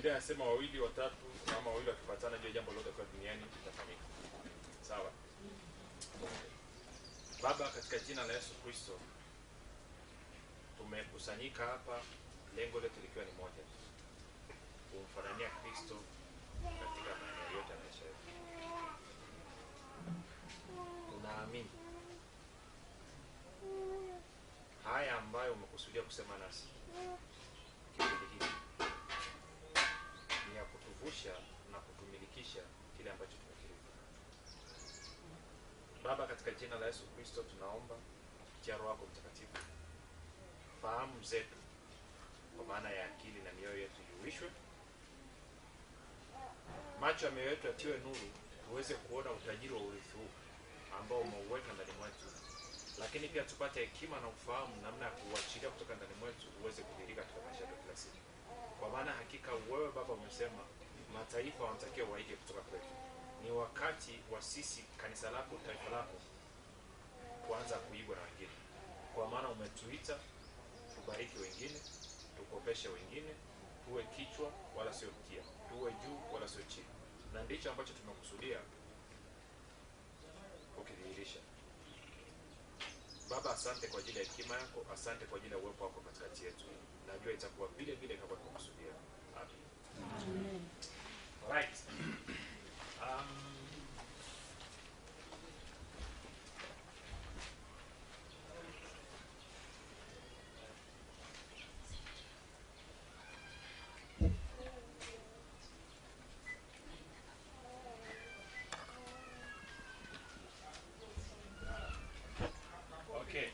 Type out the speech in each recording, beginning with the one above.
Biblia inasema wawili watatu ama wawili wakipatana juu ya jambo lolote kwa duniani litafanyika. Sawa? Baba, katika jina la Yesu Kristo tumekusanyika hapa, lengo letu likiwa ni moja, kumfanania Kristo katika maeneo yote ya maisha yetu. Tunaamini haya ambayo umekusudia kusema nasi kipindi hiki ni ya kutuvusha na kutumilikisha kile ambacho tumekirithi. Baba, katika jina la Yesu Kristo tunaomba kupitia Roho yako Mtakatifu, fahamu zetu kwa maana ya akili na mioyo yetu iuishwe, macho ya mioyo yetu yatiwe nuru, tuweze kuona utajiri wa urithi huu ambao umeuweka ndani mwetu, lakini pia tupate hekima na ufahamu namna ya kuachilia kutoka ndani mwetu uweze kudhihirika katika maisha yetu kila siku. Kwa maana hakika wewe Baba umesema mataifa wanatakiwa waige kutoka kwetu. Ni wakati wa sisi, kanisa lako, taifa lako, kuanza kuigwa na wengine. Kwa maana umetuita tubariki wengine, tukopeshe wengine, tuwe kichwa wala sio mkia, tuwe juu wala sio chini. Na ndicho ambacho tumekusudia ukidhihirisha. Baba, asante kwa ajili ya hekima yako, asante kwa ajili ya uwepo wako katikati yetu. Najua itakuwa vile vile kama tumekusudia. Amen. Right. Okay.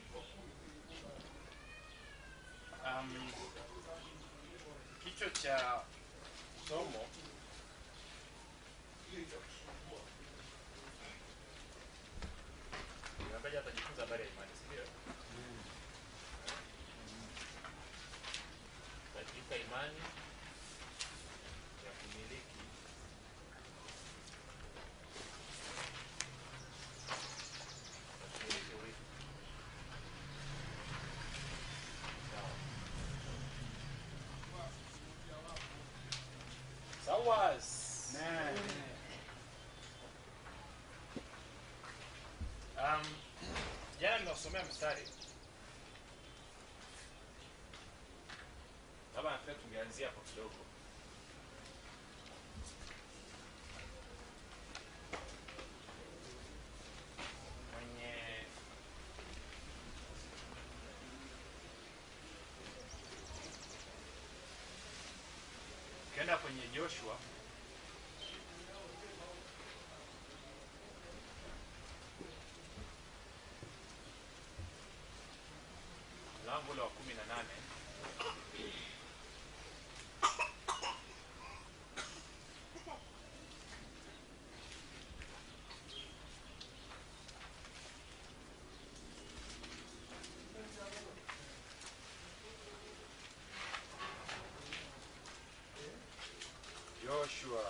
Kichwa cha somo ambaye atajifunza habari ya imani, sio? Katika imani ya kumiliki urithi. Sawas. Jana nimesomea mstari. Baba, nafikiri tungeanzia hapo kidogo. Mwenye kenda kwenye Joshua lango la 18. Joshua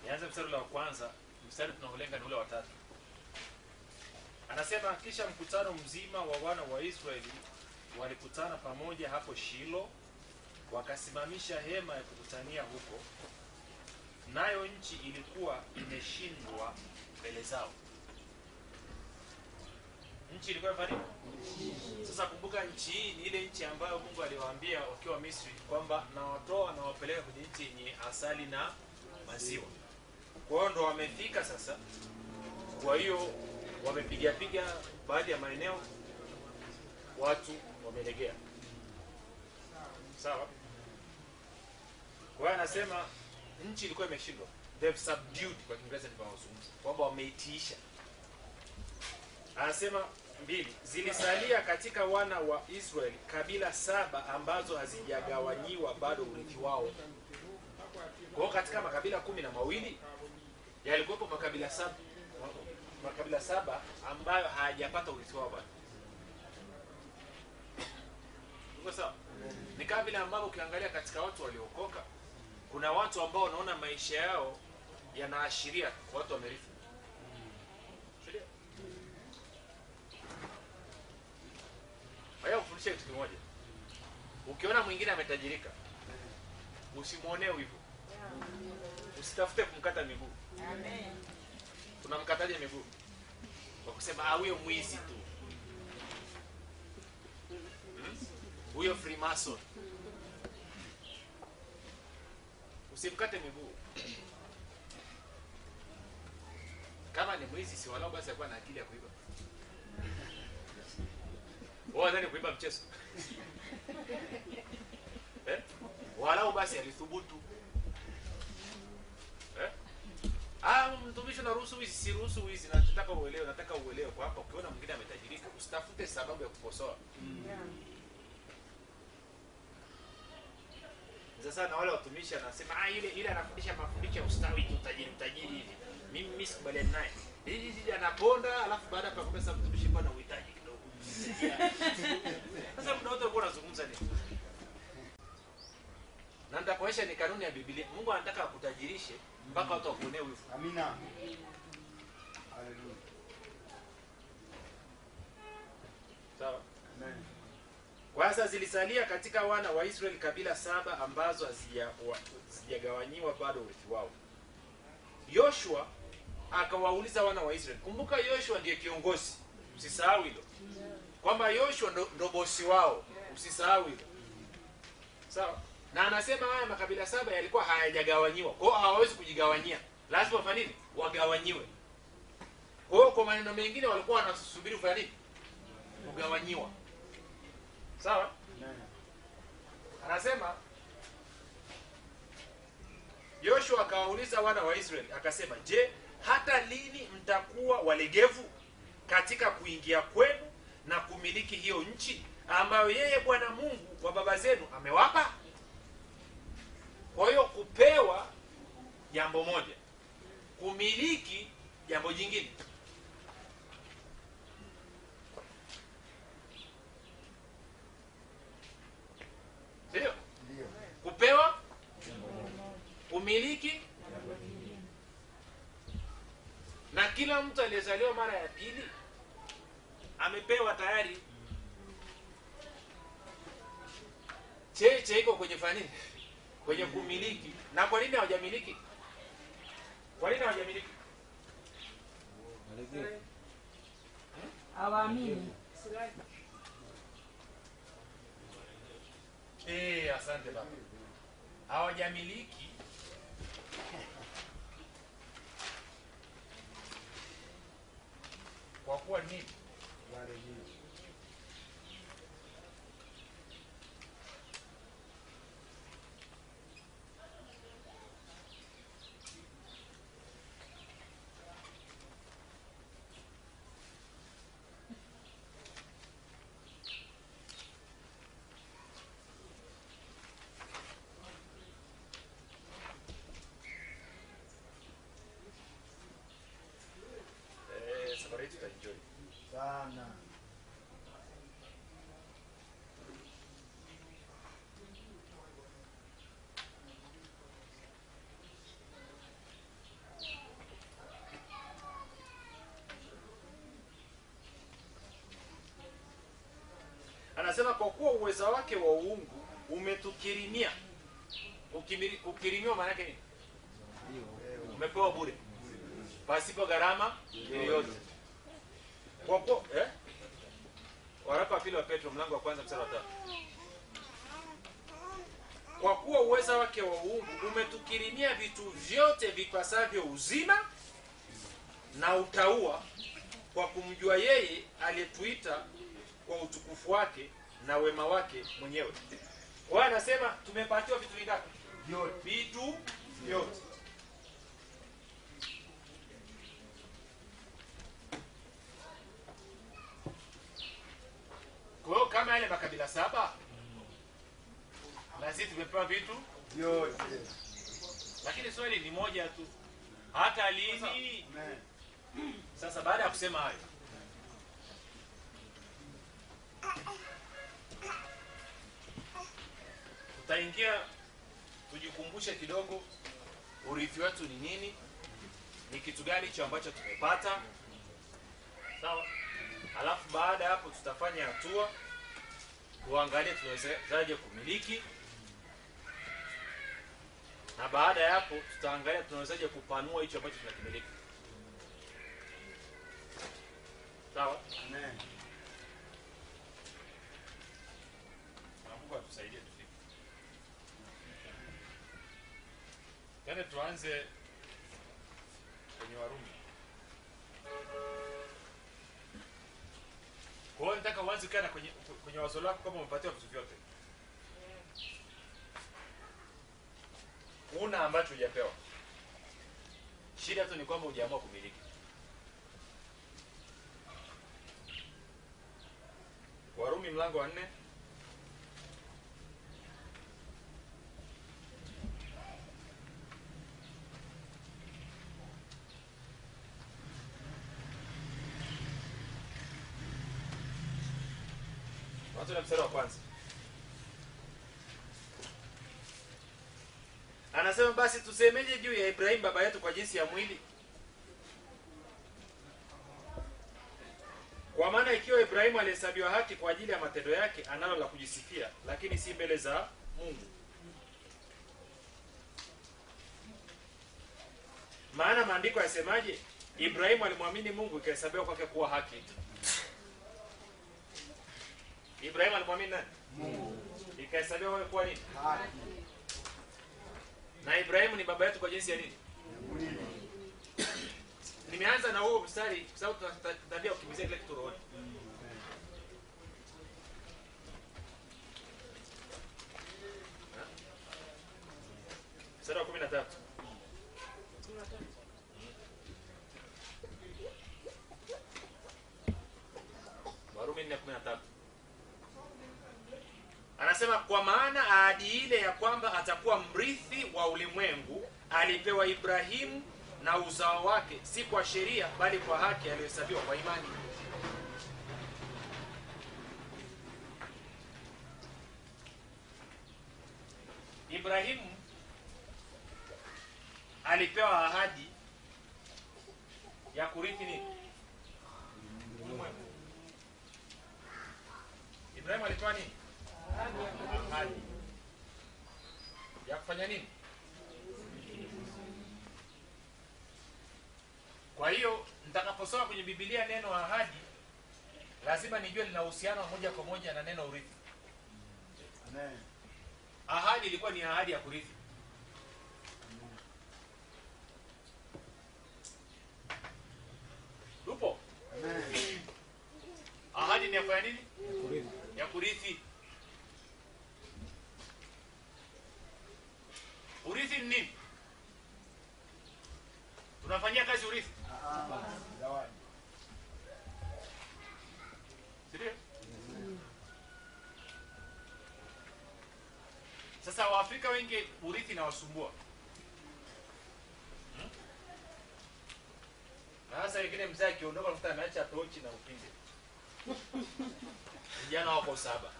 nianze mstari wa kwanza. Mstari tunaolenga ni ule wa 3. Anasema, kisha mkutano mzima wa wana wa Israeli walikutana pamoja hapo Shilo, wakasimamisha hema ya kukutania huko, nayo nchi ilikuwa imeshindwa mbele zao. Nchi ilikuwa fani. Sasa kumbuka, nchi hii ni ile nchi ambayo Mungu aliwaambia wakiwa Misri kwamba nawatoa na wapeleka kwenye nchi yenye asali na maziwa. Kwa hiyo ndo wamefika sasa. Kwa hiyo wamepiga baadhi ya maeneo, watu wamelegea. Sawa? Kwa hiyo anasema nchi ilikuwa imeshindwa. They've subdued, kwa Kiingereza tunazungumza kwamba wameitiisha. Anasema 2, zilisalia katika wana wa Israeli kabila 7 ambazo hazijagawanyiwa bado urithi wao. Kwa hiyo katika makabila 12 yalikuwepo makabila 7 ambayo hayajapata urithi wao bado. Uko sawa? Ni kabila ambao ukiangalia katika watu waliokoka, kuna watu ambao wanaona maisha yao yanaashiria watu wamerithi. Ndio. Haya, ufundishe kitu kimoja. Ukiona mwingine ametajirika, usimuonee hivyo. Usitafute kumkata miguu. Amen. Tunamkataje miguu? Kwa kusema huyo mwizi tu. Huyo Freemason. Usimkate miguu. Kama ni mwizi, si walau basi akuwa na akili ya kuiba. Wao ndani kuiba mchezo. Walau basi alithubutu. Mtumishi na ruhusu wizi, si ruhusu wizi, nataka uelewe kwa hapa. Ukiona mwingine ametajirika, usitafute sababu ya kukosoa. Sasa na wale watumishi anasema ile anafundisha mafundisho ya ustawi tu, utajiri hivi. Mimi sikubaliani naye. Hizi anaponda, alafu baada ya kumwambia mtumishi bwana uhitaji kidogo. Sasa mnaona uko unazungumza nini? Na nitakuonyesha ni kanuni ya Biblia. Mungu anataka akutajirishe mpaka watu wakuonee wivu. Amina. Haleluya. Sawa? Amen. Kwa sasa zilisalia katika wana wa Israeli kabila 7 ambazo hazijagawanyiwa bado urithi wao. Yoshua akawauliza wana wa Israeli. Kumbuka Yoshua ndiye kiongozi. Usisahau hilo. Kwamba Yoshua ndo bosi wao. Usisahau hilo. Sawa? Na anasema haya makabila 7 yalikuwa hayajagawanyiwa. Kwa hiyo hawawezi kujigawanyia. Lazima wafanye nini? Wagawanyiwe. Kwa hiyo kwa maneno mengine walikuwa wanasubiri kufanya nini? Kugawanyiwa. Sawa? Anasema Yoshua akawauliza wana wa Israeli akasema, "Je, hata lini mtakuwa walegevu katika kuingia kwenu na kumiliki hiyo nchi ambayo yeye Bwana Mungu wa baba zenu amewapa?" Kwa hiyo kupewa jambo moja, kumiliki jambo jingine. Ndio? Kupewa, kumiliki, na kila mtu aliyezaliwa mara ya pili amepewa tayari. Cheche iko kwenye fani, kwenye kumiliki. Na kwa nini hawajamiliki? Kwa nini hawajamiliki? Hawaamini. Asante baba. Hawajamiliki kwa kuwa nini? Enjoy. Sana. Anasema kwa kuwa uweza wake wa uungu umetukirimia. Kukirimiwa maana yake nini? Umepewa bure. Pasipo gharama yoyote. Kwa kuwa Waraka wa pili wa Petro mlango wa 1 mstari wa 3. Kwa kuwa uweza wake wa uungu umetukirimia vitu vyote vipasavyo uzima na utauwa kwa kumjua yeye aliyetuita kwa utukufu wake na wema wake mwenyewe. Kwa hiyo anasema tumepatiwa vitu vingapi? Vyote. Vitu vyote. Kwa hiyo kama yale makabila 7 na sisi tumepewa vitu Vyote. Lakini swali ni moja tu. Hata lini? Sasa baada ya kusema hayo, tutaingia tujikumbushe kidogo urithi wetu ni nini ni kitu gani hicho ambacho tumepata. Sawa? Alafu baada ya hapo tutafanya hatua tuangalie tunawezaje kumiliki, na baada ya hapo tutaangalia tunawezaje kupanua hicho ambacho tunakimiliki. Sawa? Amen. Na Mungu atusaidie tufike. Yaani tuanze kwenye Warumi. Kwa hiyo nataka uanze kana kwenye wazo lako kama umepatiwa vitu vyote. Una ambacho hujapewa. Shida tu ni kwamba hujaamua kumiliki. Warumi mlango wa 4. Tuanze mstari wa kwanza. Anasema basi tusemeje juu ya Ibrahim baba yetu kwa jinsi ya mwili? Kwa maana ikiwa Ibrahimu alihesabiwa haki kwa ajili ya matendo yake, analo la kujisifia, lakini si mbele za Mungu. Maana maandiko yasemaje? Ibrahimu alimwamini Mungu, ikahesabiwa kwake kuwa haki. Ibrahimu alimwamini nani? Mungu. Ikahesabiwa kwake kuwa nini? Haki. Na Ibrahimu ni baba yetu kwa jinsi ya nini? Mwili. Nimeanza na huo mstari kwa sababu tutatabia kukimbizia kile kitu rohoni. Mstari wa 13. Warumi 4:13. Anasema kwa maana ahadi ile ya kwamba atakuwa mrithi wa ulimwengu alipewa Ibrahimu na uzao wake, si kwa sheria bali kwa haki aliyohesabiwa kwa imani. Ibrahimu alipewa ahadi ya kurithi nini? Ulimwengu. Ibrahimu alipewa nini? Ahadi ya kufanya nini? Kwa hiyo nitakaposoma kwenye Biblia neno ahadi, lazima nijue lina uhusiano moja kwa moja na neno urithi. Amen. Ahadi ilikuwa ni ahadi ya kurithi. Lupo? Amen. Ahadi ni ya kufanya nini? Kurithi. Ya kurithi. Urithi ni nini? Tunafanyia kazi urithi. Zawadi. Ndio? Sasa Waafrika wengi urithi na wasumbua. Na sasa wengine mzee akiondoka mfuta ameacha tochi na upinde. Vijana wako 7.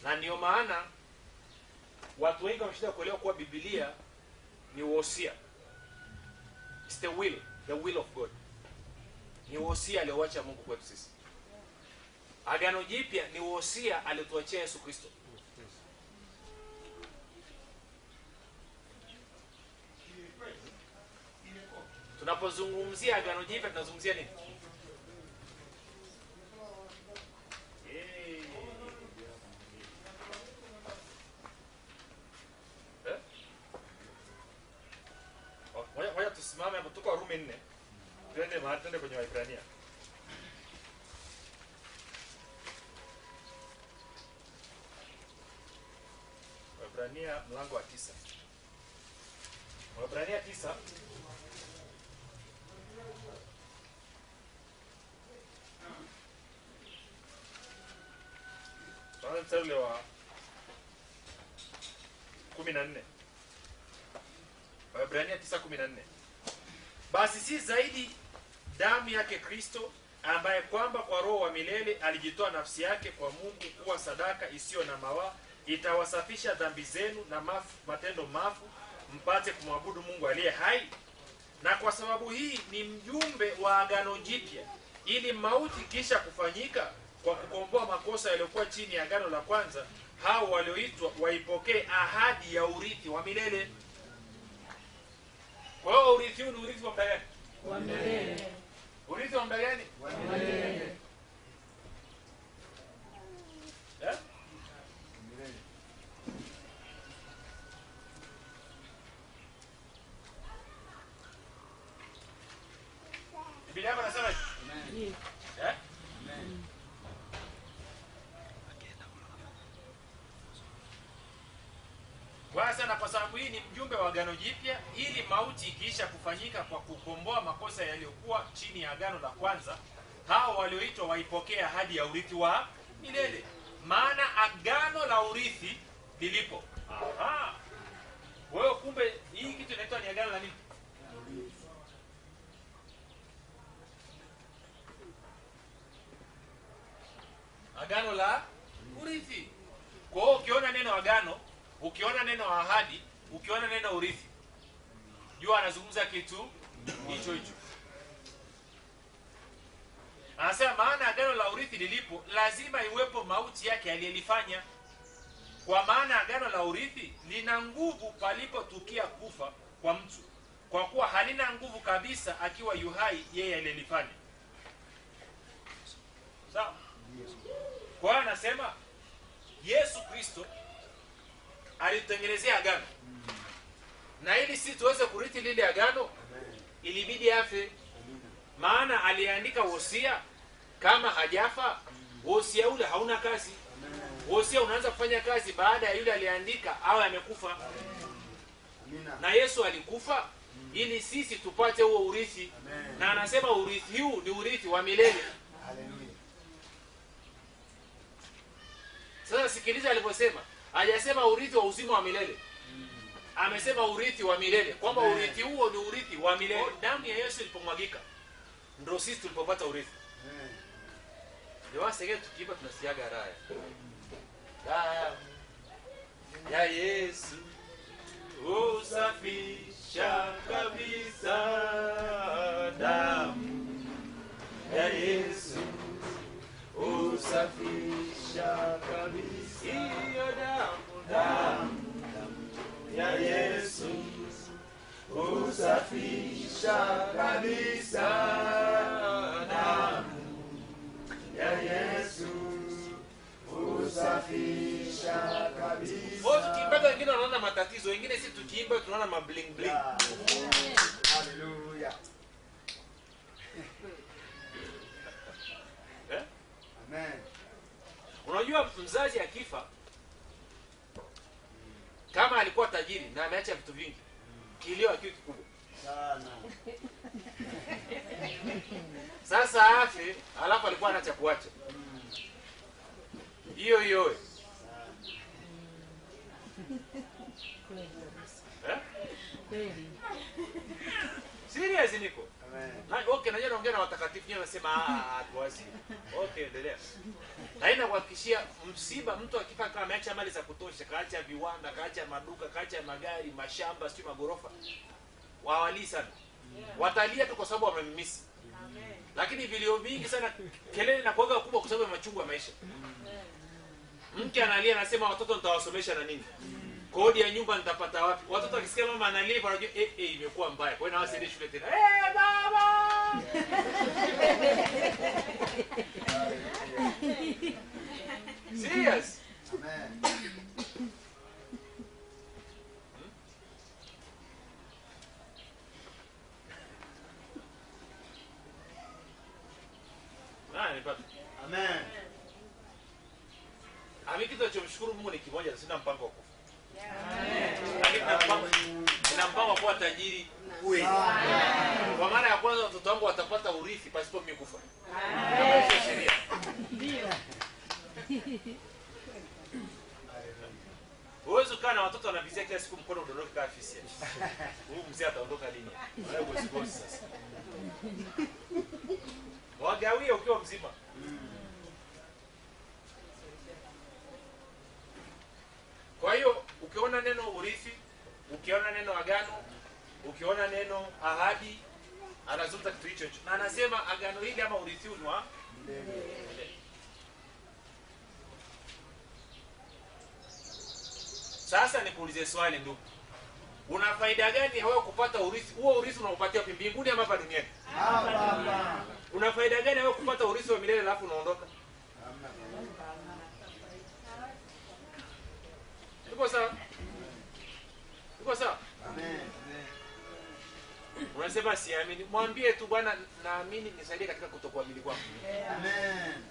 Na ndio maana watu wengi wameshinda kuelewa kuwa Biblia ni wosia. It's the will of God. Ni wosia aliowacha Mungu kwetu sisi. Agano Jipya ni wosia aliotuachia Yesu Kristo. Tunapozungumzia Agano Jipya tunazungumzia nini? Ngoja tusimame hapo, tuko Warumi 4. Twende kwenye Waebrania. Waebrania mlango wa 9. Waebrania 9. Tuanze mstari wa 14. Waebrania 9:14. Basi si zaidi damu yake Kristo, ambaye kwamba kwa roho wa milele alijitoa nafsi yake kwa Mungu kuwa sadaka isiyo na mawaa itawasafisha dhambi zenu na matendo mafu, mpate kumwabudu Mungu aliye hai. Na kwa sababu hii ni mjumbe wa agano jipya, ili mauti kisha kufanyika kwa kukomboa makosa yaliyokuwa chini ya agano la kwanza, hao walioitwa waipokee ahadi ya urithi wa milele. Kwa hiyo urithi huu ni urithi wa muda gani? Wa milele. Urithi wa muda gani? Wa milele. Biblia yako nasema Amen. Amen. Bwana sana, kwa sababu hii ni mjumbe wa agano jipya, ili mauti ikiisha kufanyika kwa kukomboa makosa yaliyokuwa chini ya agano la kwanza, hao walioitwa waipokee ahadi ya urithi wa milele. Maana agano la urithi lilipo. Aha. Wewe kumbe hii kitu inaitwa ni agano la nini? Agano la urithi. Kwa hiyo ukiona neno agano, ukiona neno ahadi, ukiona neno urithi, jua anazungumza kitu hicho hicho. Anasema maana agano la urithi lilipo, lazima iwepo mauti yake aliyelifanya. Kwa maana agano la urithi lina nguvu palipotukia kufa kwa mtu, kwa kuwa halina nguvu kabisa akiwa yuhai yeye aliyelifanya. Sawa? Kwa hiyo anasema Yesu Kristo alitutengenezea agano, na ili sisi tuweze kurithi lile agano ilibidi afe. Maana aliandika wosia, kama hajafa wosia ule hauna kazi. Wosia unaanza kufanya kazi baada ya yule aliandika awe amekufa. Na Yesu alikufa ili sisi tupate huo urithi. Na anasema urithi huu ni urithi wa milele. Sasa sikiliza alivyosema. Hajasema urithi wa uzima wa milele. Amesema urithi wa milele. Kwamba urithi huo ni urithi wa milele. Damu ya Yesu ilipomwagika, ndio sisi tulipopata urithi. Ndio wasege tukipa tunasiaga raya. Damu ya Yesu usafisha kabisa. Damu ya Yesu usafisha kabisa. Iyo damu ya Yesu usafisha kabisa. Damu ya Yesu usafisha kabisa. Wote tukiimba wengine wanaona matatizo, wengine si tukiimba tunaona mabling bling. Hallelujah. Amen. Unajua mzazi akifa, kama alikuwa tajiri na ameacha vitu vingi, kilio akiwa kikubwa Sana. sasa afe, alafu alikuwa anaacha kuacha hiyo hiyo. Serious niko. Amen. Na okay, najua naongea na watakatifu nyinyi wanasema tuwazi. Okay, endelea. Haina kuhakikishia msiba, mtu akifa kama ameacha mali za kutosha, kaacha viwanda, kaacha maduka, kaacha magari, mashamba, sio magorofa. Wawali sana. Watalia tu kwa sababu wamemisi. Amen. Lakini vilio vingi sana, kelele na kuoga kubwa kwa sababu ya machungu ya maisha. Mke analia anasema watoto nitawasomesha na nini? Kodi ya nyumba nitapata wapi? Watoto wakisikia mama analia wanajua imekuwa mbaya. Kwa hiyo na wasiende shule tena. Baba! Serious? Amen. Amen. Kitu tunachomshukuru Mungu ni kimoja, sina mpango wa kufa. Lakini nina mpango wa kuwa tajiri kweli. Kwa maana ya kwanza watoto wangu watapata urithi pasipo mimi kufa. Ndio. Uwezo kana watoto wanavizia kila siku mkono udondoke kama afisi. Huyu mzee ataondoka lini? Wewe usikosi sasa. Wagawie ukiwa mzima. neno urithi, ukiona neno agano, ukiona neno ahadi, anazungumza kitu hicho hicho. Na anasema agano hili ama urithi huu ni wa milele. Sasa nikuulize swali ndugu. Una faida gani wewe kupata urithi? Huo urithi unaopatia wapi, mbinguni ama hapa duniani? Hapa. Una faida gani wewe kupata urithi wa milele alafu unaondoka? Uko sawa? Uko sawa? Amen. Unasema siamini. Mwambie tu Bwana, naamini, nisaidie katika kutokuamini kwangu. Amen.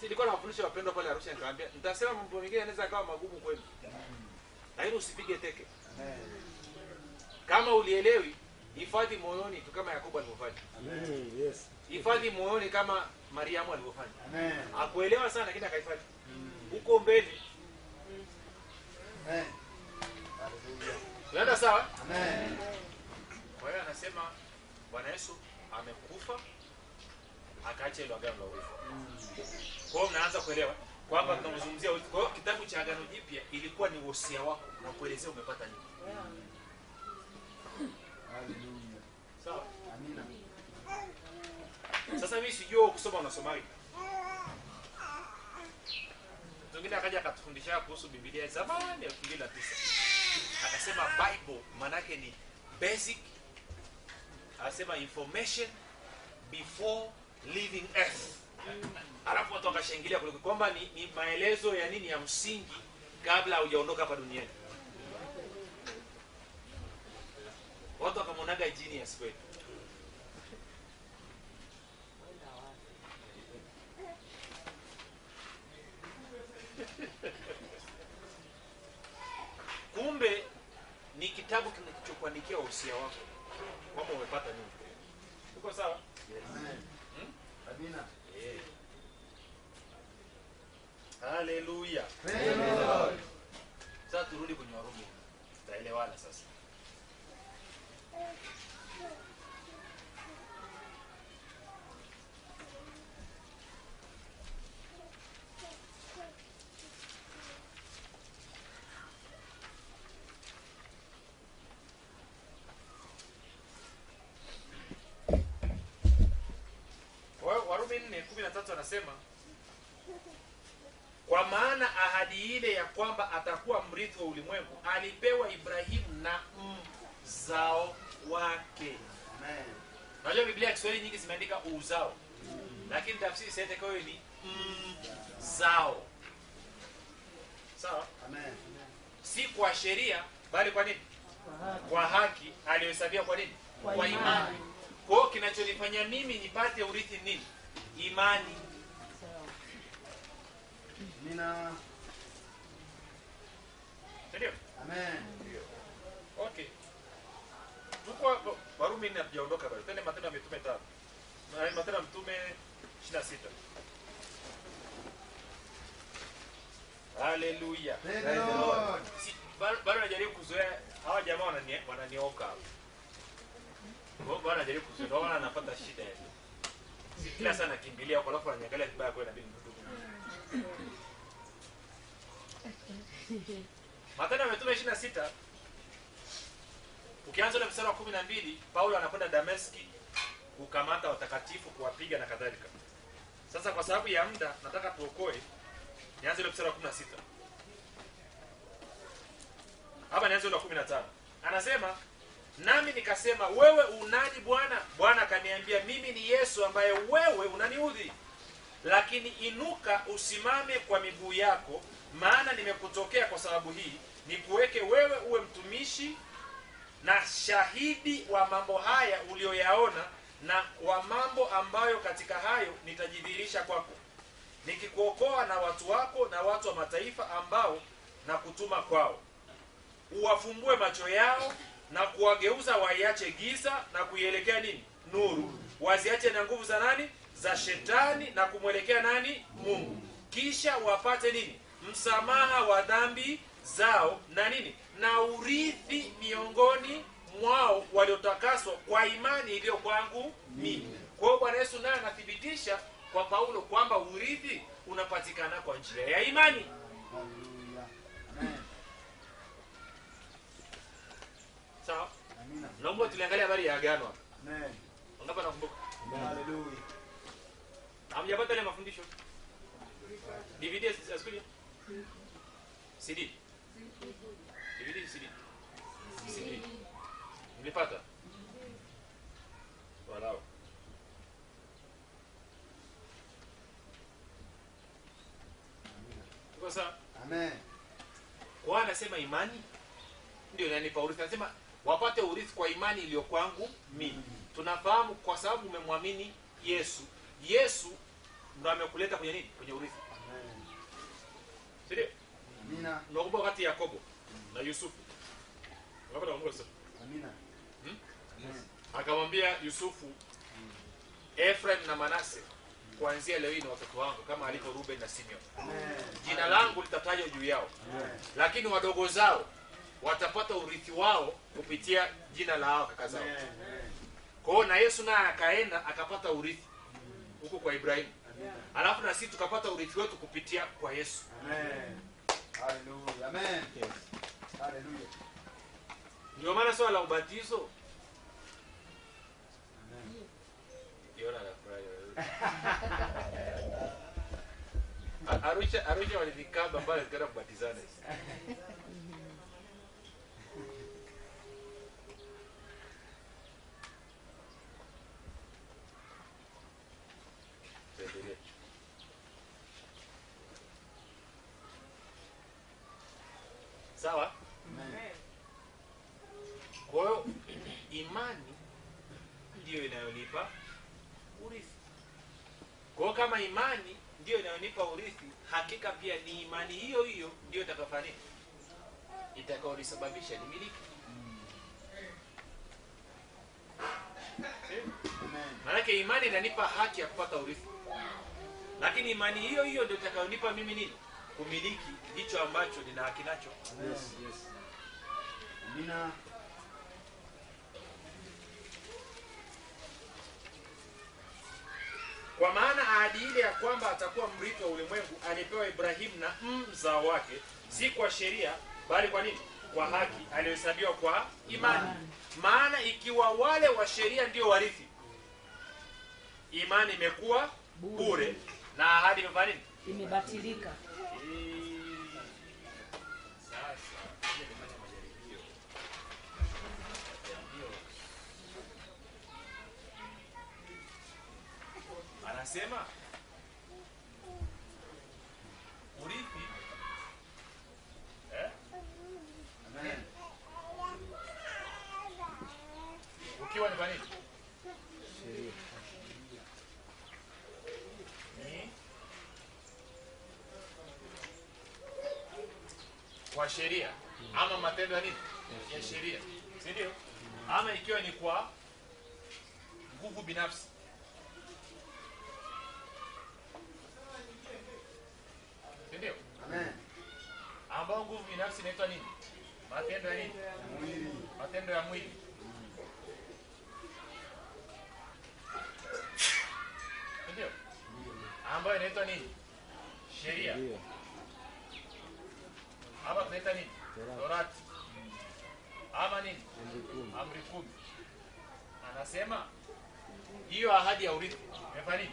Nilikuwa nawafundisha wapendwa pale Arusha, nikamwambia nitasema mambo mengine yanaweza kawa magumu kwenu, lakini usipige teke. Amen. Kama ulielewi, hifadhi moyoni tu kama Yakobo alivyofanya. Amen. Yes. Hifadhi moyoni kama Mariamu alivyofanya. Amen. Hakuelewa sana lakini akahifadhi. Huko mbele. Amen. Unaenda sawa? Amen. Kwa hiyo anasema Bwana Yesu amekufa akaacha ile agano la urithi. Kwa hiyo mnaanza kuelewa kwamba tunazungumzia urithi. Kwa hiyo kitabu cha Agano Jipya ilikuwa ni wosia wako na kuelezea umepata nini. Hallelujah. Sawa? Amina. Sasa mimi sijui kusoma unasomaje. Mwingine akaja akatufundisha kuhusu Biblia zamani 2009. Akasema Bible manake ni basic, akasema information before leaving earth. Alafu watu wakashangilia kuliko kwamba ni maelezo ya nini ya msingi kabla hujaondoka hapa duniani. Watu wakamonaga genius kweli. Kumbe ni kitabu kinachokuandikia usia wako kwamba umepata nini. Uko sawa? Amen. Amina. Hallelujah. Praise the Lord. Sasa turudi kwenye Warumi. Tutaelewana sasa. Warumi 4:13 anasema kwa maana ahadi ile ya kwamba atakuwa mrithi wa ulimwengu alipewa Ibrahimu na mzao wake. Amen. Unajua Biblia ya Kiswahili nyingi zimeandika uzao. Lakini tafsiri sasa kwa hiyo ni mzao. Sawa? Amen. Si kwa sheria bali kwa nini? Kwa haki aliyosabia kwa nini? Kwa imani. Kwa hiyo kinachonifanya mimi nipate urithi nini? Imani. Amina. Ndio? Amen. Okay. Tuko Warumi 4 hatujaondoka bado. Tena Matendo ya Mitume 5. Na Matendo ya Mitume 26. Hallelujah. Praise the Lord. Bado najaribu kuzoea hawa jamaa wananioka hapo. Bado najaribu kuzoea, naona anapata shida hiyo. Si kila sana kimbilia kwa alafu ananiangalia vibaya kwa inabidi mtu. Matendo ya Mitume 26 ukianza na mstari wa 12, Paulo anakwenda Dameski kukamata watakatifu, kuwapiga na kadhalika. Sasa kwa sababu ya muda nataka tuokoe, nianze na mstari wa 16. Hapa nianze na 15. Anasema, nami nikasema wewe unani Bwana? Bwana akaniambia mimi ni Yesu ambaye wewe unaniudhi. Lakini inuka usimame kwa miguu yako, maana nimekutokea kwa sababu hii, nikuweke wewe uwe mtumishi na shahidi wa mambo haya ulioyaona, na wa mambo ambayo katika hayo nitajidhihirisha kwako, nikikuokoa na watu wako na watu wa mataifa ambao na kutuma kwao, uwafumbue macho yao na kuwageuza waiache giza na kuielekea nini? Nuru. Waziache na nguvu za nani? Za shetani, na kumwelekea nani? Mungu. Kisha wapate nini? Msamaha wa dhambi zao na nini? Na urithi miongoni mwao waliotakaswa kwa imani iliyo kwangu mimi. Kwa hiyo Bwana Yesu naye anathibitisha kwa Paulo kwamba urithi unapatikana kwa njia ya imani. Hallelujah. Amina. Naomba tuliangalia habari ya agano hapa. Amen. Wangapi nakumbuka? Hallelujah. Hamjapata ile mafundisho? DVD asikuja? CD. DVD CD. CD. Mlipata? Walau. Tuko sawa? Amen. Kwa anasema imani ndio inanipa urithi. Anasema wapate urithi kwa imani iliyo kwangu mimi. Tunafahamu kwa sababu umemwamini Yesu. Yesu ndo amekuleta kwenye nini? Kwenye urithi. Amen. Sio? Amina. Nakumbuka wakati Yakobo na Yusufu. Unapata kumbuka sasa. Amina. Amen. Akamwambia Yusufu, Ephraim na Manase kuanzia leo hii ni watoto wangu kama alivyo Ruben na Simeon. Amen. Jina langu litatajwa juu yao. Amen. Lakini wadogo zao watapata urithi wao kupitia jina la hao kaka zao. Amen. Kwa hiyo na Yesu naye akaenda akapata urithi huko kwa Ibrahimu. Amen. Alafu na sisi tukapata urithi wetu kupitia kwa Yesu. Amen. Hallelujah. Amen. Hallelujah. Ndio maana swala la ubatizo Amen. Yona na furaha. Arusha walivikaba mbali kana kubatizana. Sawa? Amen. Kwa hiyo imani ndio inayonipa urithi. Kwa hiyo kama imani ndio inayonipa urithi, hakika pia ni imani hiyo hiyo ndio itakayofanya itakayonisababisha nimiliki. Amen. Maana imani inanipa haki ya kupata urithi. Lakini imani hiyo hiyo ndio itakayonipa mimi nini? Kumiliki hicho ambacho nina haki nacho. Yes, yes. Amina. Kwa maana ahadi ile ya kwamba atakuwa mrithi wa ulimwengu alipewa Ibrahimu na mzao wake, si kwa sheria bali kwa nini? Kwa haki aliyohesabiwa kwa imani. Maana ikiwa wale wa sheria ndio warithi, imani imekuwa bure na ahadi imefanya nini? Imebatilika. Anasema urithi Amen. ukiwa ni kwa nini? Ni kwa sheria ama matendo ya nini? Ya sheria. Si ndio? Ama ikiwa ni kwa nguvu binafsi. Ndio? Amen. Ambao nguvu binafsi inaitwa nini? Matendo ya nini? Mwili. Matendo ya mwili. Ndio? Ambayo inaitwa nini? Sheria. Ama tunaita nini? Torati. Ama nini? Amri 10. Anasema hiyo ahadi ya urithi imefanya nini?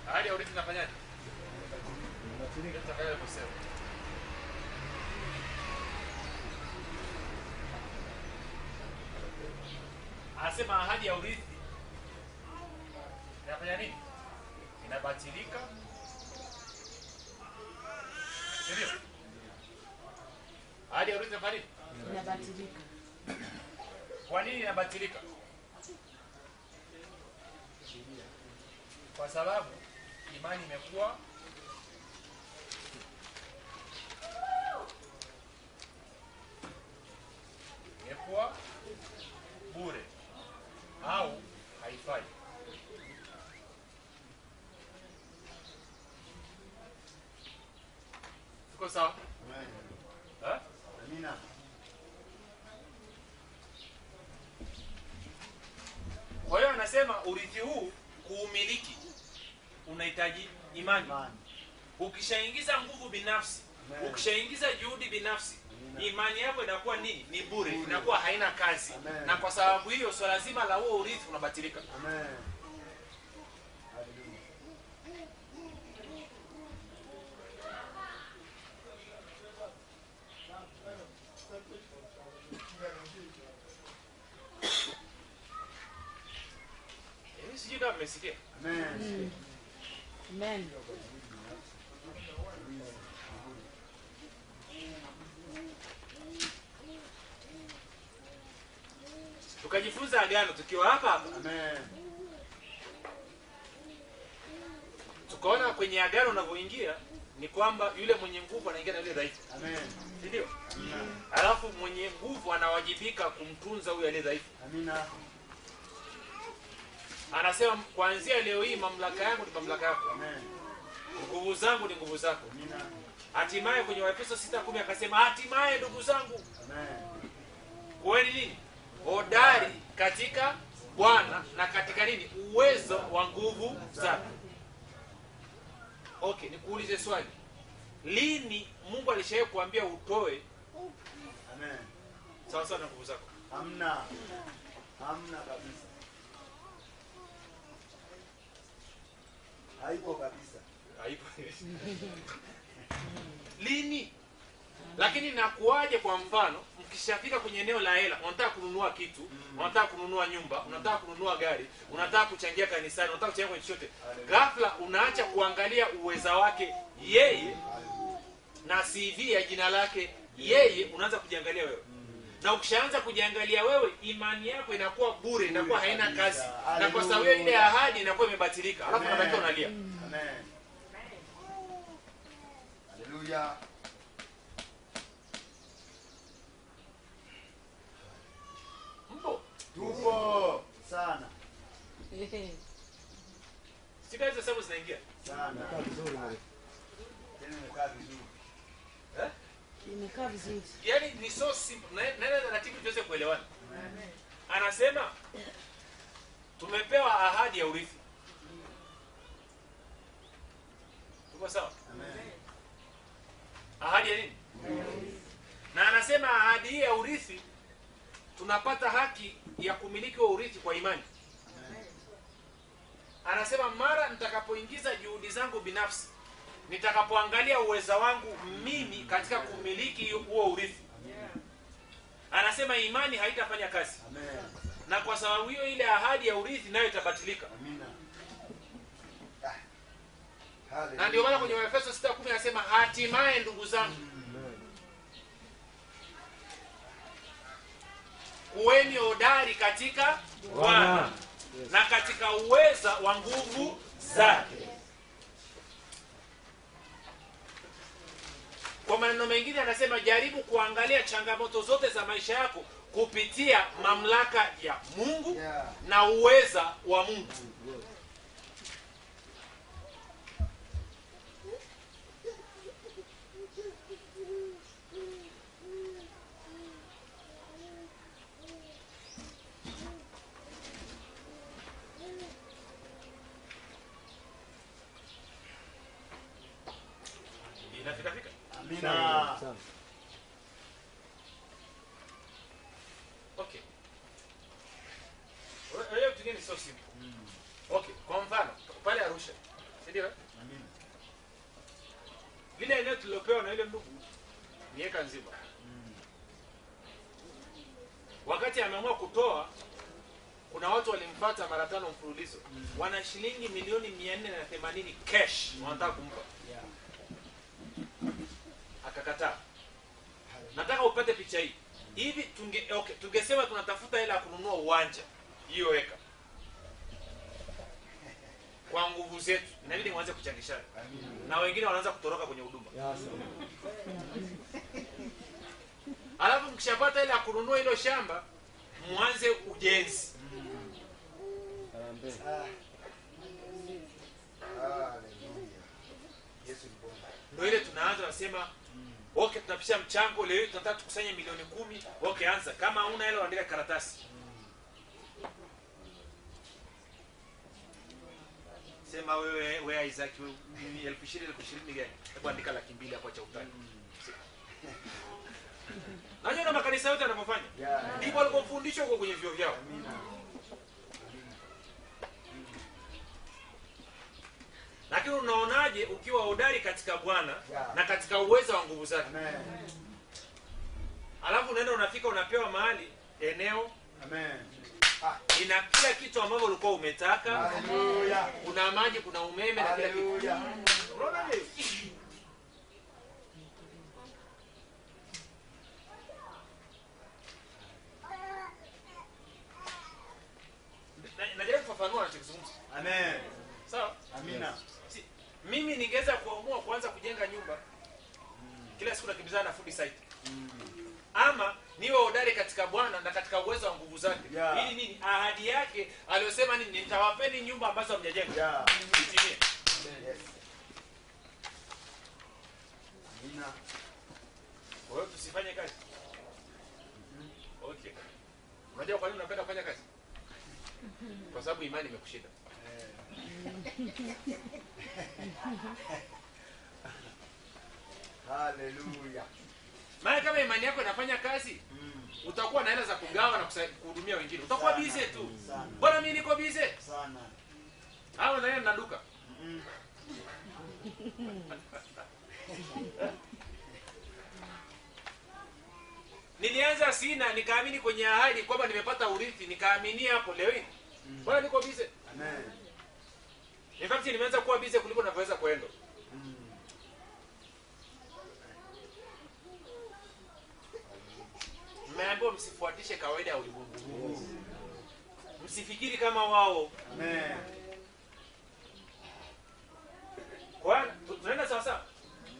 Ahadi ya urithi inafanyaje? Tutakaye kusema. Anasema ahadi ya urithi inafanya nini? Inabatilika. Ndio. Ahadi ya urithi inafanya nini? Inabatilika. Kwa nini inabatilika? Kwa sababu imani imekuwa bure au haifai. Tuko sawa? Amen. Ha? Amina. Kwa hiyo anasema urithi huu kuumiliki unahitaji imani. Imani. Ukishaingiza nguvu binafsi, Amen. ukishaingiza juhudi binafsi, Amen. imani yako inakuwa nini? Ni bure, inakuwa haina kazi. Amen. Na kwa sababu hiyo swala zima la huo urithi unabatilika. Amen. Hallelujah. Sijui kama mmesikia. Amen. Amen. Tukajifunza agano tukiwa hapa. Amen. Tukaona kwenye agano unavyoingia ni kwamba yule mwenye nguvu anaingia na yule dhaifu. Amen. Ndio? Amina. Alafu mwenye nguvu anawajibika kumtunza huyu aliye dhaifu. Amina. Anasema kuanzia leo hii mamlaka yangu ni mamlaka yako. Amen. Nguvu zangu ni nguvu zako. Amina. Hatimaye kwenye Waefeso 6:10 akasema hatimaye ndugu zangu, Amen. kuweni nini? Hodari katika Bwana na katika nini? Uwezo wa nguvu zake. Okay, nikuulize swali. Lini Mungu alishawahi kuambia utoe Amen. sawa sawa na nguvu zako? Hamna. Hamna kabisa. Haipo kabisa. Haipo. Lini? Lakini nakuaje? Kwa mfano, mkishafika kwenye eneo la hela, unataka kununua kitu, unataka kununua nyumba, unataka kununua gari, unataka kuchangia kanisani, unataka kuchangia kwenye chochote, ghafla unaacha kuangalia uweza wake yeye na CV ya jina lake yeye, unaanza kujiangalia wewe. Na ukishaanza kujiangalia wewe, imani yako inakuwa bure, inakuwa haina kazi. Na kwa sababu ile ahadi inakuwa imebatilika. Alafu unabaki unalia. Amen. Hallelujah. Mpo? Tupo sana. Sika hizo sababu zinaingia. Sana. Tena imekaa vizuri. Eh? Imekaa vizuri. Yaani ni so simple. Nenda taratibu tuweze kuelewana. Amen. Anasema tumepewa ahadi ya urithi. Tuko sawa? Amen. Ahadi ya nini? Na anasema ahadi hii ya urithi tunapata haki ya kumiliki wa urithi kwa imani. Anasema mara nitakapoingiza juhudi zangu binafsi, nitakapoangalia uweza wangu mimi katika kumiliki huo urithi. Anasema imani haitafanya kazi. Amen. Na kwa sababu hiyo ile ahadi ya urithi nayo itabatilika. Amina. Na ndio maana kwenye Waefeso 6:10 anasema hatimaye ndugu zangu, kuweni hodari katika Bwana na katika uweza wa nguvu zake. Kwa maneno mengine anasema jaribu kuangalia changamoto zote za maisha yako kupitia mamlaka ya Mungu na uweza wa Mungu. Inafika? Amina. Okay. Wewe vitu gani so simple? Okay, kwa mfano, pale Arusha. Ndio? Amina. Lile eneo tulilopewa na ile ndugu ni eka nzima. Wakati ameamua kutoa, kuna watu walimfuata mara 5 mfululizo. Wana shilingi milioni 480 cash wanataka kumpa. Akakataa. Nataka upate picha hii. Hivi tungesema tunatafuta hela ya kununua uwanja hiyo eka. Kwa nguvu zetu inabidi mwanze kuchangishana. Na wengine wanaanza kutoroka kwenye huduma. Alafu mkishapata ile ya kununua hilo shamba, mwanze ujenzi. Ndio ile tunaanza nasema okay, tunapisha mchango leo tunataka tukusanye milioni 10. Okay, anza. Kama huna hela andika karatasi. Sema sema wewe Isaac 20,000 gani? Hebu andika 200,000 hapo cha utani. Najua na makanisa yote yanapofanya. Ndipo walipofundishwa huko kwenye vyuo vyao. Lakini unaonaje ukiwa hodari katika Bwana na katika uwezo wa nguvu zake? Alafu unaenda unafika unapewa mahali eneo. Ina kila kitu ambavyo ulikuwa umetaka. Haleluya. Kuna maji, kuna umeme na kila kitu. Unaona nini? Najaribu kufafanua nachokizungumza. Amen. Sawa? Amina. Mimi ningeweza kuamua kuanza kujenga nyumba. Kila siku nakimbizana na fundi site. Ama niwe hodari katika Bwana na katika uwezo wa nguvu zake. Ili nini? Ahadi yake aliyosema nini? Nitawapeni nyumba ambazo hamjajenga. Itimie. Yes. Amina. Kwa hiyo tusifanye kazi. Okay. Unajua kwa nini unapenda kufanya kazi? Kwa sababu imani imekushinda. Haleluya. Maana kama imani yako inafanya kazi, utakuwa na hela za kugawa na kuhudumia wengine. Utakuwa busy tu. Bwana mimi niko busy Sana. Hao na yeye na duka. Nilianza sina nikaamini kwenye ahadi kwamba nimepata urithi, nikaaminia hapo leo hii. Bwana niko busy. Amen. In fact nimeanza kuwa busy kuliko ninavyoweza kwenda. Mmeambiwa msifuatishe kawaida ya ulimwengu huu. Msifikiri kama wao. Amen. Kwa tunaenda sawa sawa?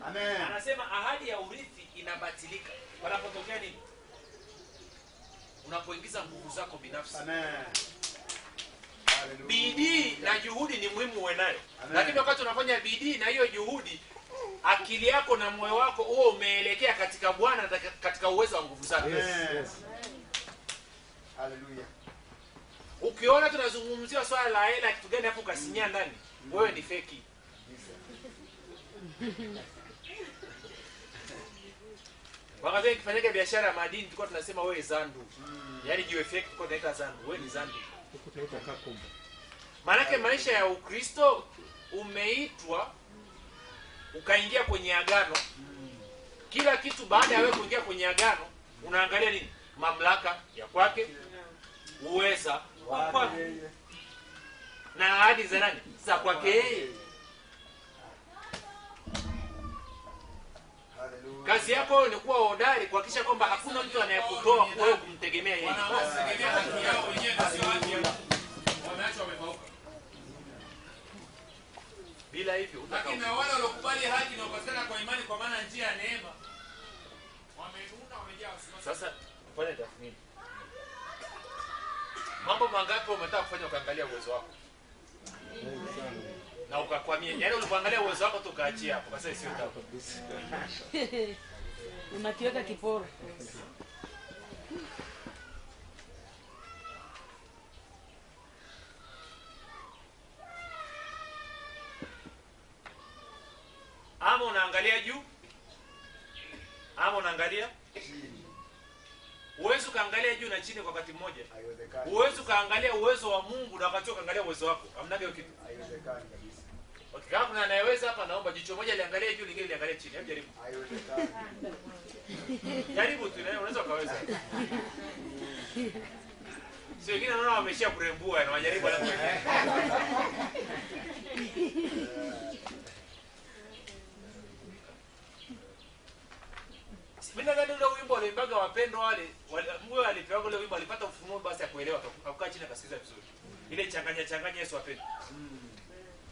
Amen. Anasema ahadi ya urithi inabatilika panapotokea nini? Unapoingiza nguvu zako binafsi. Amen. Hallelujah. Bidii na juhudi ni muhimu uwe nayo. Lakini wakati unafanya bidii na hiyo juhudi, akili yako na moyo wako huo umeelekea katika Bwana na katika uwezo wa nguvu zake. Yes. Hallelujah. Ukiona tunazungumzia swala la hela kitu gani hapo ukasinyia ndani, wewe ni feki. Wakati ukifanya biashara ya madini tulikuwa tunasema wewe zandu. Yaani jiwe fake tulikuwa tunaita zandu. Wewe ni zandu. Tunaita kakumba. Maana maisha ya Ukristo umeitwa ukaingia kwenye agano. Kila kitu baada ya wewe kuingia kwenye agano unaangalia nini? Mamlaka ya kwake, uweza wa kwake, na ahadi za nani? Za kwake yeye. Kazi yako ni kuwa hodari kuhakikisha kwamba hakuna mtu anayekutoa wewe kumtegemea yeye. Wanaotegemea haki yao wenyewe na sio haki yao. Wameachwa wamepauka. Bila hivyo Lakini na wale waliokubali haki na kupatikana kwa imani kwa maana njia ya neema wamenuna wamejaa wasiwasi. sasa fanya tathmini. Mambo mangapi umetaka kufanya ukaangalia uwezo wako? Na ukakwamia. Yaani ulipoangalia uwezo wako tu kaachia hapo. Sasa sio tabu. Unakiweka kiporo. Ama unaangalia juu, ama unaangalia Chini. uwezo. Kaangalia juu na chini kwa wakati mmoja. Haiwezekani. Uwezo kaangalia uwezo wa Mungu na wakati kaangalia uwezo wako. Hamna hiyo kitu. Haiwezekani kabisa. Okay, kama kuna anayeweza hapa naomba jicho moja liangalie juu, lingine liangalie chini. Hebu jaribu. Haiwezekani. Jaribu tu, unaweza ukaweza. Sio wengine naona wameshia kurembua na wajaribu alafu. Mimi nadhani ule wimbo waliimbaga wapendwa wale, Mungu alipewa ule wimbo alipata ufunuo basi ya kuelewa akakaa chini akasikiza vizuri. Ile changanya Yesu apende.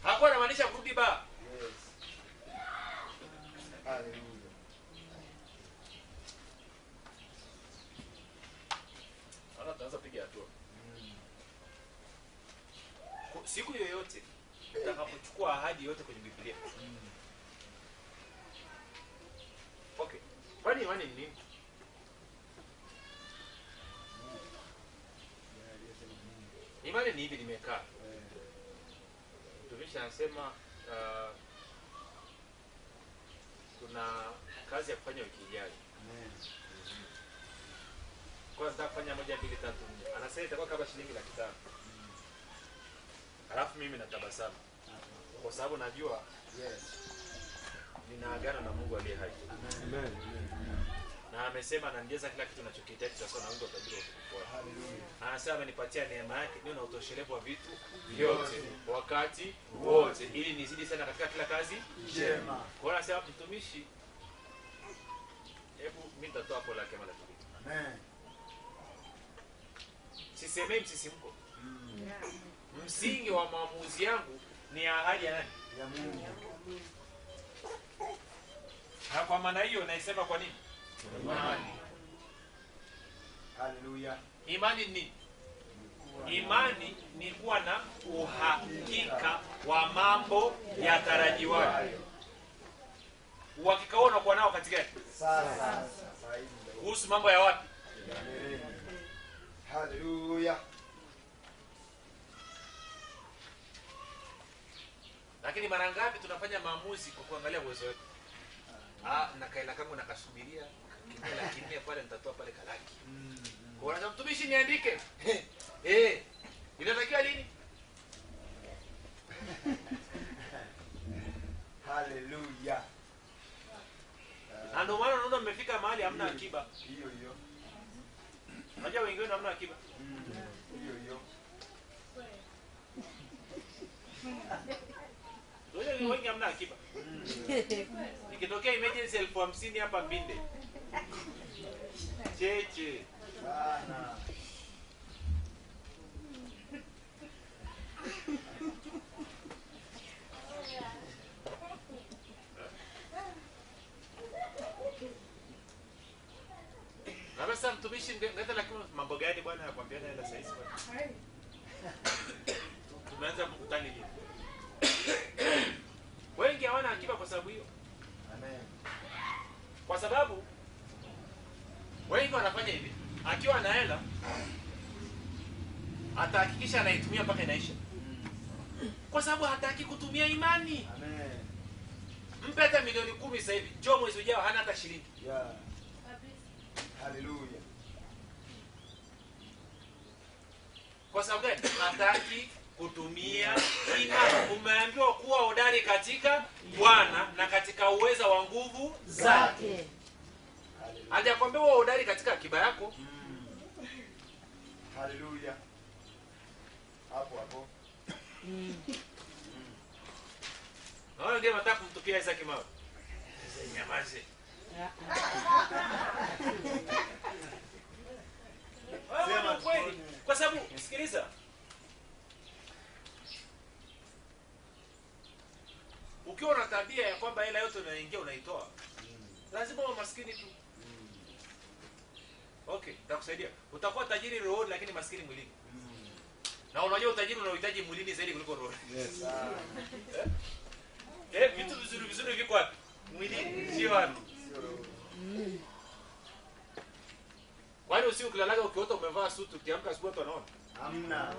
Hakuwa anamaanisha kurudi ba. Yes. Hallelujah. Sasa tunaanza kupiga hatua. Siku yoyote utakapochukua ahadi yote kwenye Biblia. Okay. Kwani imani ni nini? Imani ni hivi nimekaa. Mtumishi anasema kuna kazi ya kufanya wiki ijayo. Amen. Kwa sababu kufanya 1 2 3 4. Anasema itakuwa kama shilingi 500. Alafu mimi natabasamu. Kwa sababu najua Yes. nina agano na Mungu aliye hai. Amen. Na amesema ananijaza kila kitu ninachokihitaji sasa na Mungu atajua utukufu. Hallelujah. Anasema amenipatia neema yake niwe na utoshelevu wa vitu vyote wakati wote ili nizidi sana katika kila kazi Njema. Kwa hiyo anasema mtumishi, hebu mimi nitatoa hapo lake mara mbili. Amen. Sisemei msisimko. Msingi wa maamuzi yangu ni ahadi ya nani? Ya Mungu. Na kwa maana hiyo naisema kwa nini? Imani. Hallelujah. Imani ni nini? Imani ni kuwa na uhakika wa mambo yatarajiwayo. Uhakika huo unakuwa nao katika Sasa. kuhusu mambo ya wapi? Hallelujah. Lakini mara ngapi tunafanya maamuzi kwa kuangalia uwezo wetu? Na kaela kangu nakasubiria kimya pale nitatoa pale kalaki. Kwa hiyo mtumishi niandike. Inatakiwa lini? Hallelujah. Na ndio maana unaona mmefika mahali hamna akiba. Hiyo hiyo. Unajua wengi wenu hamna akiba. Hiyo hiyo. Ndio wengi hamna akiba. Ikitokea emergency 50,000 hapa Mbinde. Cheche. Bana. Na basi mtumishi ngeta lakini mambo gani bwana anakuambia naenda sasa hivi bwana. Tumeanza mkutani lini? Wengi hawana akiba kwa sababu hiyo. Amen. Kwa sababu wengi wanafanya hivi, akiwa na hela atahakikisha anaitumia mpaka inaisha. Kwa sababu hataki kutumia imani. Amen. Mpe hata milioni 10 sasa hivi, njoo mwezi ujao hana hata shilingi. Yeah. Hallelujah. Kwa sababu gani? Hataki kutumia imani. Umeambiwa kuwa hodari katika Bwana na katika uweza wa nguvu zake. Hajakwambia wewe hodari katika akiba yako. Hallelujah. Hapo hapo. Na wengine wanataka kumtupia Isaac mawe. Nyamaze. Sema kweli. Kwa sababu sikiliza. Ukiwa na tabia ya kwamba hela yote unaingia unaitoa, lazima uwe maskini tu. Okay, nitakusaidia. Utakuwa tajiri rohoni lakini maskini mwilini. Na unajua utajiri unaohitaji mwilini zaidi kuliko rohoni. Yes. Vitu vizuri viko wapi? Mwilini, sio wapi? Kwani usiku ukilalaga ukiota umevaa suti ukiamka asubuhi watu wanaona? Hamna.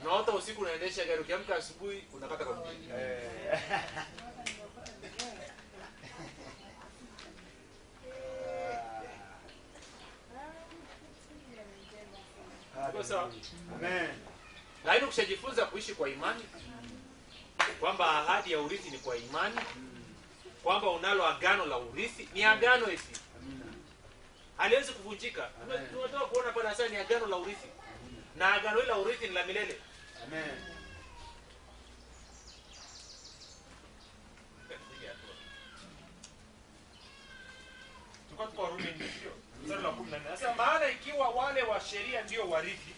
Unaota usiku unaendesha gari ukiamka asubuhi unakata kwa mguu. Sawa. Amen. Lakini ukishajifunza kuishi kwa imani kwamba ahadi ya urithi ni kwa imani, kwamba unalo agano la urithi, ni agano hili. Haliwezi kuvunjika. Tunataka kuona pale sasa ni agano la urithi. Na agano hili la urithi ni la milele. Amen. Tukatoka Rumi ndio. Mstari wa 14. Sasa maana ikiwa wale wa sheria ndio warithi,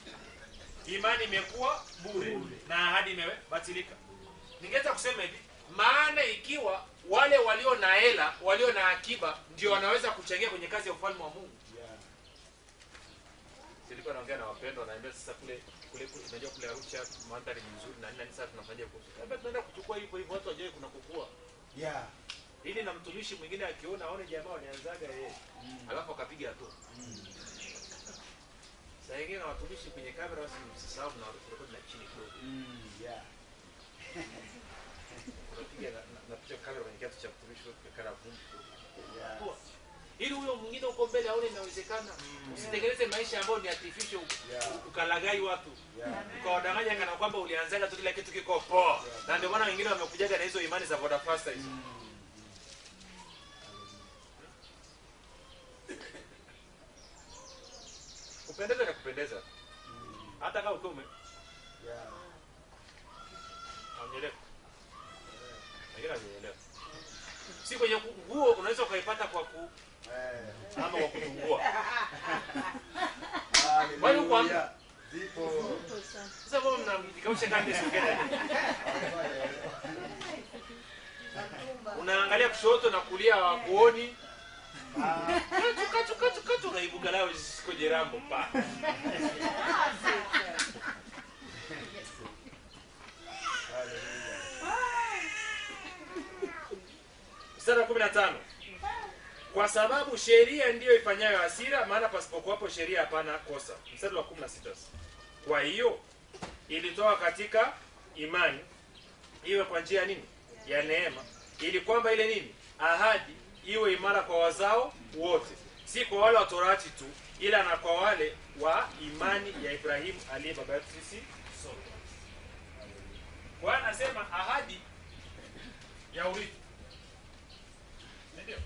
imani imekuwa bure na ahadi imebatilika. Ningeweza kusema hivi, maana ikiwa wale walio na hela, walio na akiba ndio wanaweza kuchangia kwenye kazi ya ufalme wa Mungu. Nilikuwa naongea na wapendwa naambia sasa kule tunajua kule Arusha mandhari ni nzuri na nini sasa tunafanya huko. Labda tunaenda kuchukua hivyo watu waje kuna kukua. Yeah. Ili na mtumishi mwingine akiona aone jamaa wanaanzaga yeye. Alafu akapiga hatua. Sasa wengine na watumishi kwenye kamera basi msisahau na rekodi na chini kidogo. Yeah. Unapiga na picha kamera kwenye kiatu cha mtumishi kwa karafu. Yeah. Ili huyo mwingine uko mbele aone inawezekana. Usitekeleze maisha ambayo ni artificial, ukalagai watu. Ukawadanganya kana kwamba ulianzaga tu kila kitu kiko poa. Na ndio maana wengine wamekujaga na hizo imani za Vodafast hizo. Kupendeza na kupendeza. Hata kama uko Anielewa. Anielewa. Si kwenye nguo unaweza ukaipata kwa ama kwa kutungua. Bali uko Zipo. Sasa mbona mnamdikausha kande singine? Unaangalia kushoto na kulia hawakuoni. Katu kaibuka lao siko jerambo pa. Mstari wa 15. Kwa sababu sheria ndiyo ifanyayo hasira, maana pasipokuwapo sheria hapana kosa. Mstari wa 16. Kwa hiyo ilitoka katika imani iwe kwa njia nini? Ya neema, ili kwamba ile nini? Ahadi iwe imara kwa wazao wote, si kwa wale wa Torati tu, ila na kwa wale wa imani ya Ibrahimu aliye baba yetu sisi sote. Kwa anasema ahadi ya urithi. Ndio.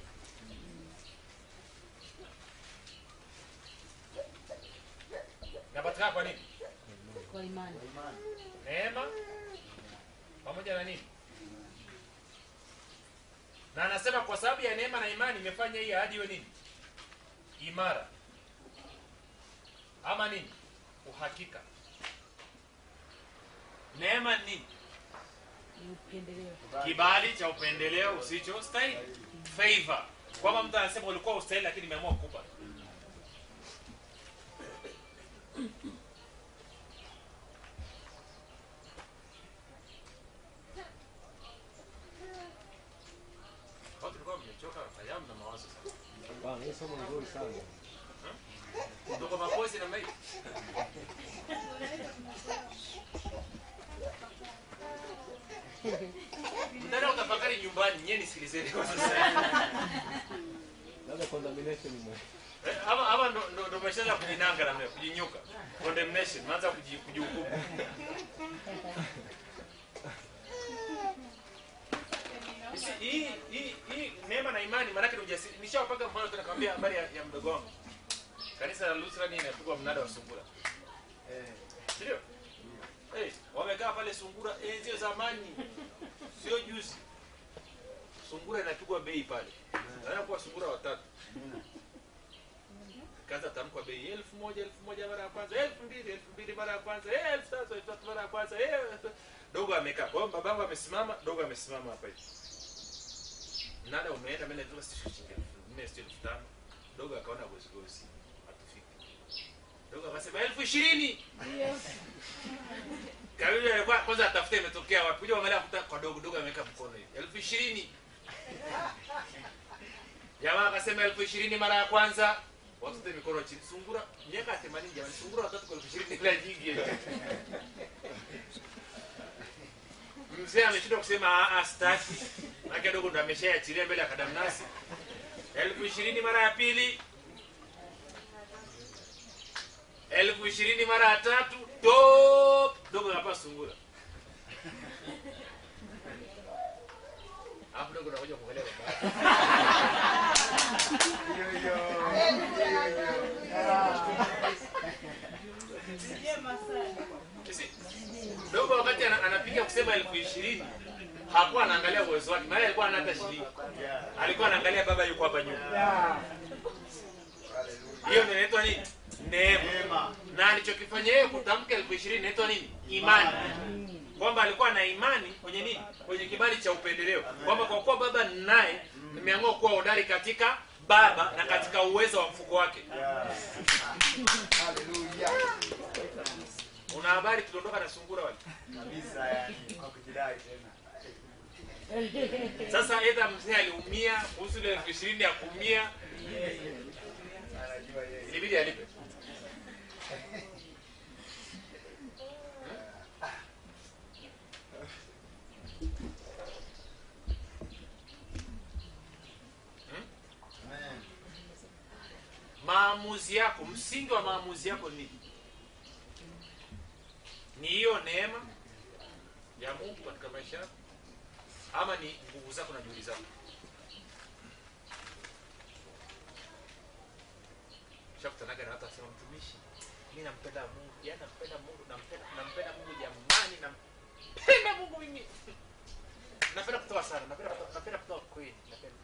Napatikana kwa nini? Kwa imani. Neema pamoja na nini? Na anasema kwa sababu ya neema na imani imefanya hii ahadi iwe nini? Imara. Ama nini? Uhakika. Neema nini? Upendeleo. Kibali cha upendeleo usicho stahili. Favor. Kwamba mtu anasema ulikuwa ustahili lakini nimeamua kukupa. Watu tulikuwa mmechoka fahamu na mawazo sana. Bwana, hii somo nzuri sana. Ndio mapozi na mai. Ndana utafakari nyumbani, nyeni sikilizeni kwa sasa. Labda condemnation mwe. Hapa ndo umeshaanza kujinanga na kujinyuka. Condemnation, unaanza kujihukumu. Hii neema na imani maana yake ni ujasiri. Nishawapanga mfano tunakwambia habari ya mdogo wangu. Kanisa la Lutheran inapigwa mnada wa sungura. Ndio? Wamekaa pale sungura enzi zamani. Sio juzi. Sungura inapigwa bei pale. Anakuwa sungura watatu. Kaza tamkwa bei 1000 mara ya kwanza, 2000 mara ya kwanza, 3000 mara ya kwanza. Dogo amekaa. Kwa hiyo babangu amesimama, dogo amesimama hapa hivi. Nada umeenda mimi ndio shilingi 4,500. Dogo akaona gozi. Atufiki. Dogo akasema 20,000. Ndio. Kabla alikuwa kwanza atafute imetokea wapi. Kuja angalia kwa dogo ameweka mkono hivi. 20,000. Jamaa akasema 20,000 mara ya kwanza. Watu wote mikono chini. Sungura miaka 80 jamani. Sungura watatu kwa 20,000 bila nyingi. Mzee ameshindwa kusema staki. Maana dogo ndo ameshaachilia mbele ya kadamnasi. 20,000 mara ya pili. 20,000 mara ya tatu. Top! Dogo hapa sungura. Hapo dogo anakuja kuangalia baba. Dogo wakati anapiga kusema 20,000 hakuwa anaangalia uwezo wake, maana alikuwa anata shilingi. Alikuwa anaangalia baba yuko hapa nyuma. Hiyo ndio inaitwa nini? Neema. Na alichokifanya yeye kutamka 20,000 inaitwa nini? Imani. Kwamba alikuwa na imani kwenye nini? Kwenye kibali cha upendeleo. Kwamba kwa kuwa baba naye nimeamua kuwa hodari katika baba na katika uwezo wa mfuko wake. Haleluya. Una habari tuliondoka na sungura wale? Kabisa yani kwa kujidai tena. Sasa Edha mzee aliumia kuhusu ile 20,000 ya kuumia. Anajua yeye. Ilibidi alipe. maamuzi yako, msingi wa maamuzi yako ni hiyo neema ya Mungu katika maisha yako, ama ni nguvu zako na juhudi zako? Shakutanaga na watu wasema, mtumishi, mimi nampenda Mungu, yani nampenda Mungu, nampenda Mungu jamani, nampenda Mungu mimi. Napenda kutoa sana, napenda kutoa kweli, napenda.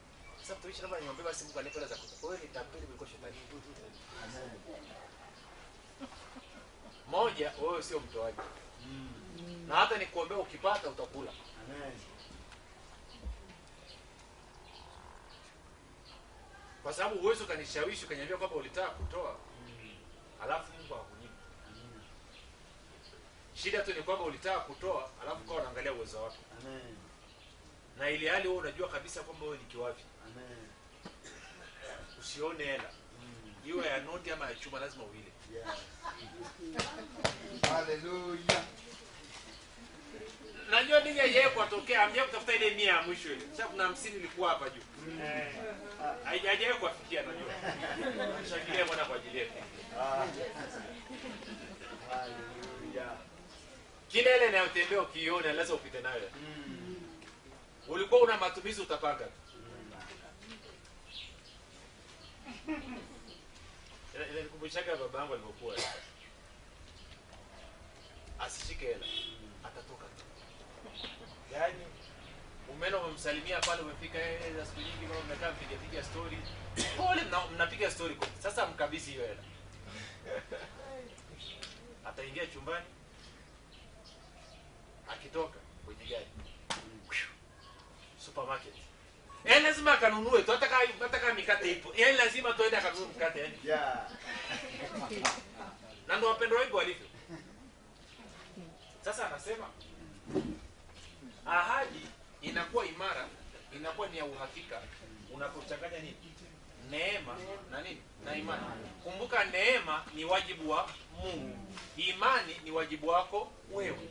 Sasa mtumishi, naomba niombe basi Mungu anipe hela za kutoa. Wewe ni tapeli kuliko shetani. Moja, wewe sio mtoaji. Na hata nikuombea ukipata utakula. Amen. Kwa sababu uwezo kanishawishi ukaniambia kwamba ulitaka kutoa. Alafu Mungu hakunyima. Shida tu ni kwamba ulitaka kutoa, alafu kwa unaangalia uwezo wako. Amen. Na ile hali wewe unajua kabisa kwamba wewe ni kiwavi. Amen. Usione hela. Iwe ya noti ama ya chuma, lazima uile. Yeah. Hallelujah. Najua nini yeye kwatokea, amjia kutafuta ile 100 ya mwisho ile. Sasa kuna 50 ilikuwa hapa juu. Haijaje kuafikia najua. Shangilia Bwana kwa ajili yake. Hallelujah. Kile ile inayotembea ukiona lazima upite nayo. Ulikuwa una matumizi utapanga. Ile nikumbushaga babangu alipokuwa. Asishike hela. Atatoka tu. Yaani umeenda umemsalimia pale, umefika za siku nyingi, kama mnakaa mpiga story. Pole mnapiga story kwa. Sasa mkabidhi hiyo hela. Ataingia chumbani. Akitoka kwenye gari. Supermarket. Lazima akanunue tu, hata kama mikate ipo. Lazima tuende akanunue mkate yani. Yeah. Na ndo wapendwa wengi walivyo. Sasa anasema ahadi inakuwa imara, inakuwa ni ya uhakika unapochanganya nini? Neema na nini? Na imani. Kumbuka neema ni wajibu wa Mungu. Imani ni wajibu wako wewe.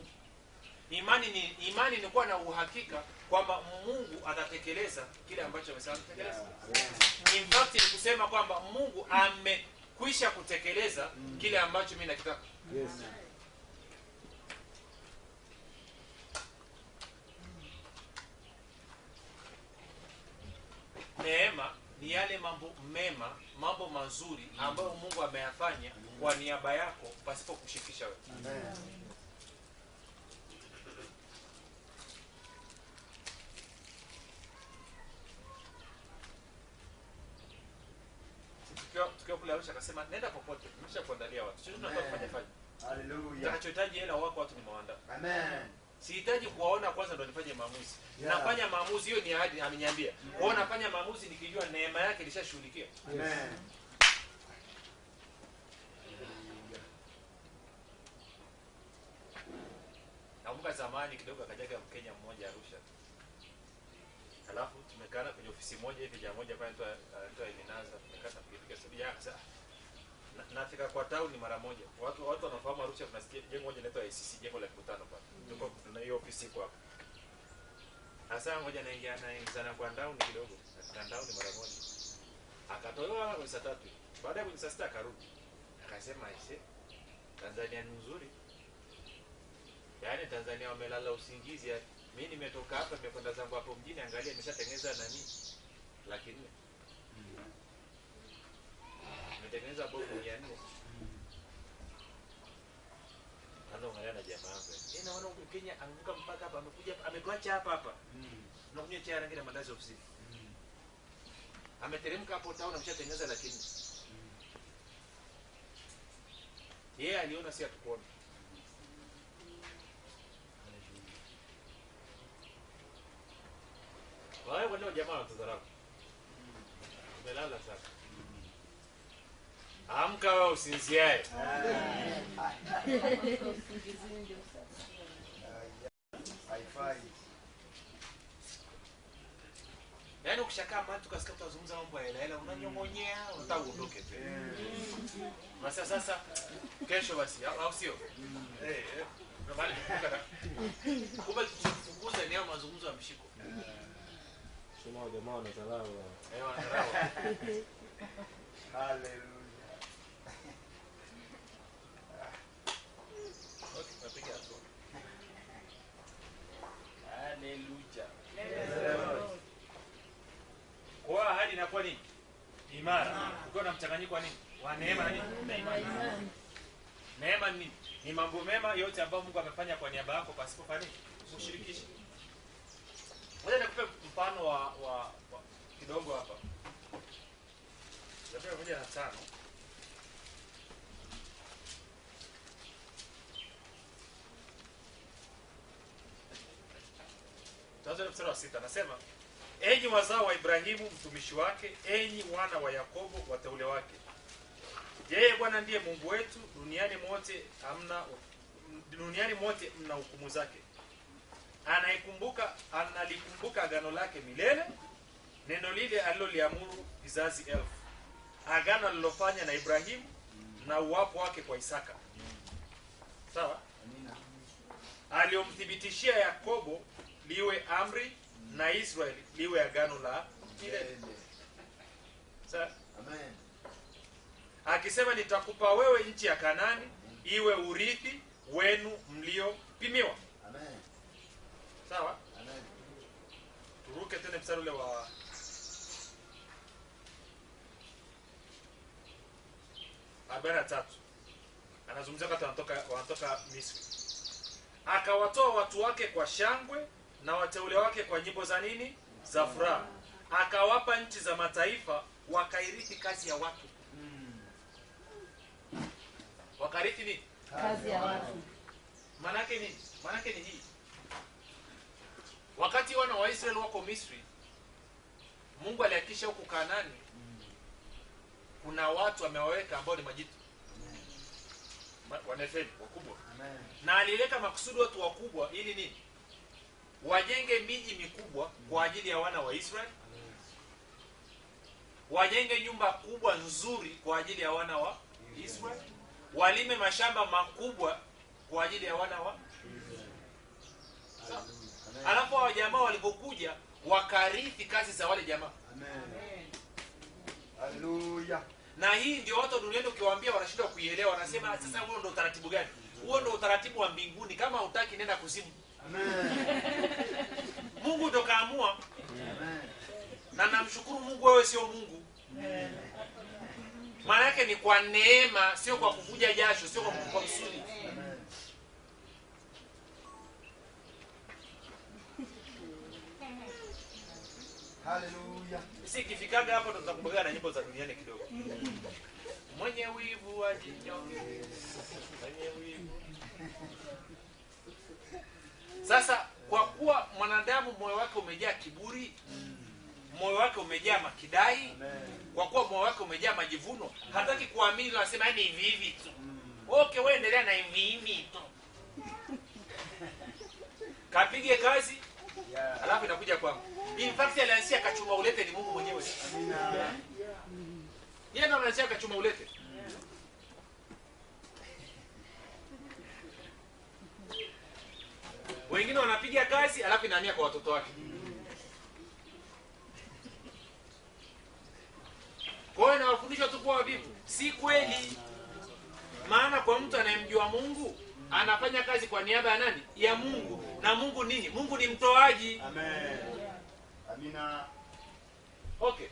Imani ni kuwa na uhakika kwamba Mungu atatekeleza kile ambacho amesema kutekeleza. In fact ni kusema kwamba Mungu amekwisha kutekeleza kile ambacho mimi nakitaka. Yes. Neema ni yale mambo mema, mambo mazuri ambayo Mungu ameyafanya kwa niaba yako pasipo kushirikisha wewe. Amen. Tukiwa kule Arusha akasema nenda popote, nimeshakuandalia watu. Sisi tunataka kufanya fanya. Hallelujah. Nitakachohitaji hela wako watu nimewaandaa. Amen. Sihitaji kuwaona kwanza ndo nifanye maamuzi. Yeah. Nafanya maamuzi, hiyo ni ahadi ameniambia. Kwa hiyo nafanya maamuzi nikijua neema yake ilishashughulikia. Amen. Nakumbuka zamani kidogo akajaga Mkenya mmoja Arusha. Halafu tumekana kwenye ofisi moja hivi, jamaa moja pale anaitwa Elinaza, tumekaa tukipiga story yake sasa. Nafika kwa town mara moja. Watu wanafahamu Arusha tunasikia jengo moja linaitwa ICC, jengo la mkutano pale. Tuko tuna hiyo ofisi kwa hapo. Sasa ngoja naingia sana kwa down kidogo. Down mara moja. Akatolewa kwa saa 3. Baada ya saa 6 akarudi. Akasema aise, Tanzania ni nzuri. Yaani Tanzania wamelala usingizi. Mimi nimetoka hapa nimekwenda zangu hapo mjini, angalia nimeshatengeneza nani? Lakini nimetengeneza bomu 400. Ndio ngaya na jamaa wangu. Naona huko Kenya anguka mpaka hapa, amekuja ametuacha hapa. Na kunywa chai rangi na mandazi ofisini. Ameteremka hapo town ameshatengeneza, lakini yeye aliona si atukuona. Wao wale jamaa watazarau. Umelala sasa. Amka wewe usinziae. Haifai. Yaani ukishakaa mahali tukasikia tutazungumza mambo ya hela unanyongonyea, unataka uondoke tu. Basi sasa kesho basi au sio? Na bali kukuka. Kumbe tufunguza eneo mazungumzo ya mshiko. Sema jamaa wanadharau. Wanadharau. Hallelujah. mchanganyiko wa nini? Wa neema na nini? Neema ni nini? Ni mambo mema yote ambayo Mungu amefanya kwa niaba yako pasipo fanya kushirikisha. Ngoja nikupe mfano wa kidogo hapa. Zaburi 105. Tuanze mstari wa 6. Anasema, enyi wazao wa Ibrahimu mtumishi wake, enyi wana wa Yakobo wateule wake. Yeye Bwana ndiye Mungu wetu, duniani mote mna hukumu zake. Analikumbuka agano lake milele, neno lile aliloliamuru vizazi elfu. Agano alilofanya na Ibrahimu na uwapo wake kwa Isaka. Sawa? Aliomthibitishia Yakobo liwe amri na Israeli liwe agano la milele. Sawa? Amen. Akisema nitakupa wewe nchi ya Kanaani iwe urithi wenu mliopimiwa. Amen. Sawa? Amen. Turuke tena mstari ule wa 43. Anazungumzia wakati wanatoka Misri. Akawatoa watu wake kwa shangwe na wateule wake kwa nyimbo za nini? Za furaha. Akawapa nchi za mataifa wakairithi kazi ya watu. Wakarithi nini? Kazi ya watu. Manake nini? Manake ni hii. Wakati wana wa Israeli wako Misri, Mungu alihakikisha huko Kanaani kuna watu amewaweka ambao ni majitu. Wanefeli wakubwa. Amen. Na alileta makusudi watu wakubwa ili nini? Wajenge miji mikubwa kwa ajili ya wana wa Israeli. Wajenge nyumba kubwa nzuri kwa ajili ya wana wa Israeli. Walime mashamba makubwa kwa ajili ya wana wa Israeli. Alafu hao jamaa walipokuja wakarithi kazi za wale jamaa. Amen. Hallelujah. Na hii ndio watu duniani ukiwaambia wanashindwa kuielewa, wanasema sasa huo ndio utaratibu gani? Huo ndio utaratibu wa mbinguni, kama hutaki nenda kuzimu. Amen. Mungu ndo kaamua. Amen. Na namshukuru Mungu, wewe sio Mungu. Maana yake ni kwa neema, sio kwa kuvuja jasho, sio kwa kusudi. Amen. Hallelujah. Sisi kifikaga hapo ndo tutakumbuka na nyimbo za duniani kidogo. Mwenye wivu ajinyonge. Mwenye wivu. Sasa kwa kuwa mwanadamu moyo wake umejaa kiburi, moyo wake umejaa makidai, kwa kuwa moyo wake umejaa majivuno, hataki kuamini, anasema ni hivi hivi tu. Okay, wewe endelea na hivi hivi tu. Kapige kazi, alafu inakuja kwangu. In fact alianzia kachuma ulete ni Mungu mwenyewe. Amina. Yeye ndo anaanzia kachuma ulete. Wengine wanapiga kazi alafu inahamia kwa watoto wake. Kwa hiyo nawafundisha tu kwa wabibu, si kweli. Maana kwa mtu anayemjua Mungu anafanya kazi kwa niaba ya nani? Ya Mungu. Na Mungu nini? Mungu ni mtoaji. Amen. Amina. Okay.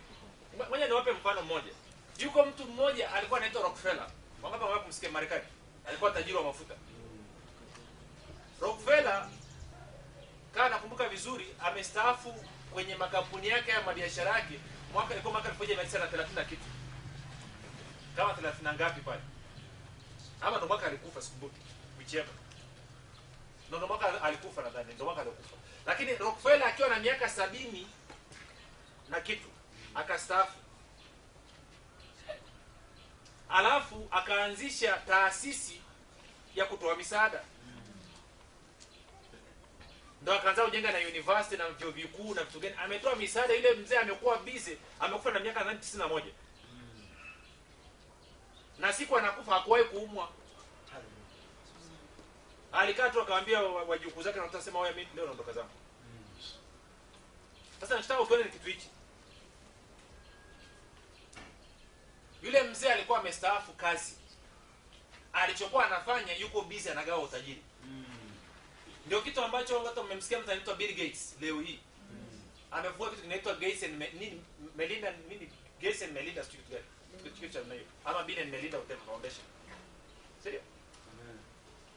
Ngoja niwape mfano mmoja. Yuko mtu mmoja alikuwa anaitwa Rockefeller. Wangapi wao kumsikia Marekani? Alikuwa tajiri wa mafuta. Rockefeller kama nakumbuka vizuri amestaafu kwenye makampuni yake ya biashara yake mwaka 1930 na kitu. Kama 30 na ngapi pale. Ama ndo mwaka alikufa sikumbuki. Whichever. Ndo mwaka alikufa nadhani, ndo mwaka alikufa. Lakini Rockefeller akiwa na miaka 70 na kitu akastaafu. Alafu akaanzisha taasisi ya kutoa misaada. Ndo akaanza kujenga na university na vyuo vikuu na vitu gani. Ametoa misaada, yule mzee amekuwa busy, amekufa na miaka 91. Na siku anakufa hakuwahi kuumwa. Alikaa tu akamwambia wajukuu zake na utasema wewe mimi leo naondoka zangu. Sasa nataka uone ni kitu hichi. Yule mzee alikuwa amestaafu kazi. Alichokuwa anafanya yuko busy anagawa utajiri. Ndio kitu ambacho watu mmemsikia mtu anaitwa Bill Gates leo hii. Amefungua kitu kinaitwa Gates and Melinda kitu gani? kitu cha namna hiyo. Ama bine nimelinda Hotel Foundation. Sio?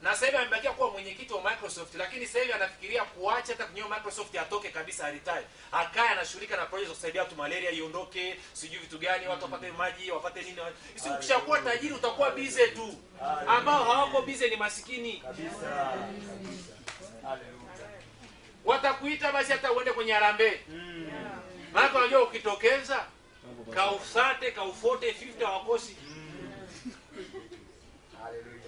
Na sasa hivi amebakia kuwa mwenyekiti wa Microsoft, lakini sasa hivi anafikiria kuacha hata kwenye Microsoft, atoke kabisa, retire. Akae anashughulika na project za kusaidia watu, malaria iondoke, sijui vitu gani, watu wapate maji, wapate nini. Sisi ukishakuwa tajiri utakuwa busy tu. Ambao hawako busy ni masikini. Kabisa. Haleluya. Watakuita basi hata uende kwenye harambee. Maana unajua ukitokeza kaufate, kaufote 50 hawakosi. Haleluya.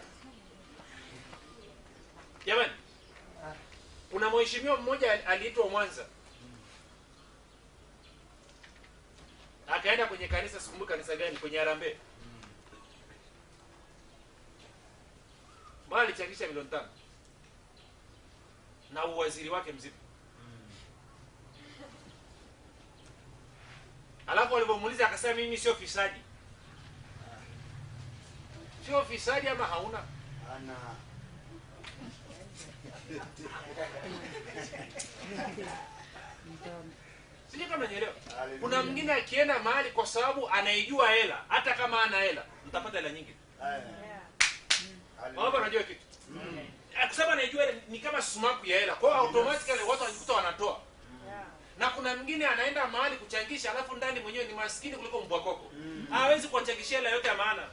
Jamani, kuna mheshimiwa mmoja aliitwa Mwanza. Akaenda kwenye kanisa, sikumbuka kanisa gani, kwenye harambee. Mali alichangisha milioni 5. Na uwaziri wake mzima. Alafu alipomuuliza akasema mimi sio fisadi. Sio fisadi ama hauna? Ana. Sije kama nielewa. Kuna mwingine akienda mahali kwa sababu anaijua hela, hata kama ana hela, mtapata hela nyingi. Hapo unajua kitu. Akisema anaijua ni kama sumaku ya hela. Kwa hiyo automatically watu wanajikuta wanatoa. Na kuna mwingine anaenda mahali kuchangisha, alafu ndani mwenyewe ni maskini kuliko mbwa koko. Hawezi kuwachangishia hela yote ya maana.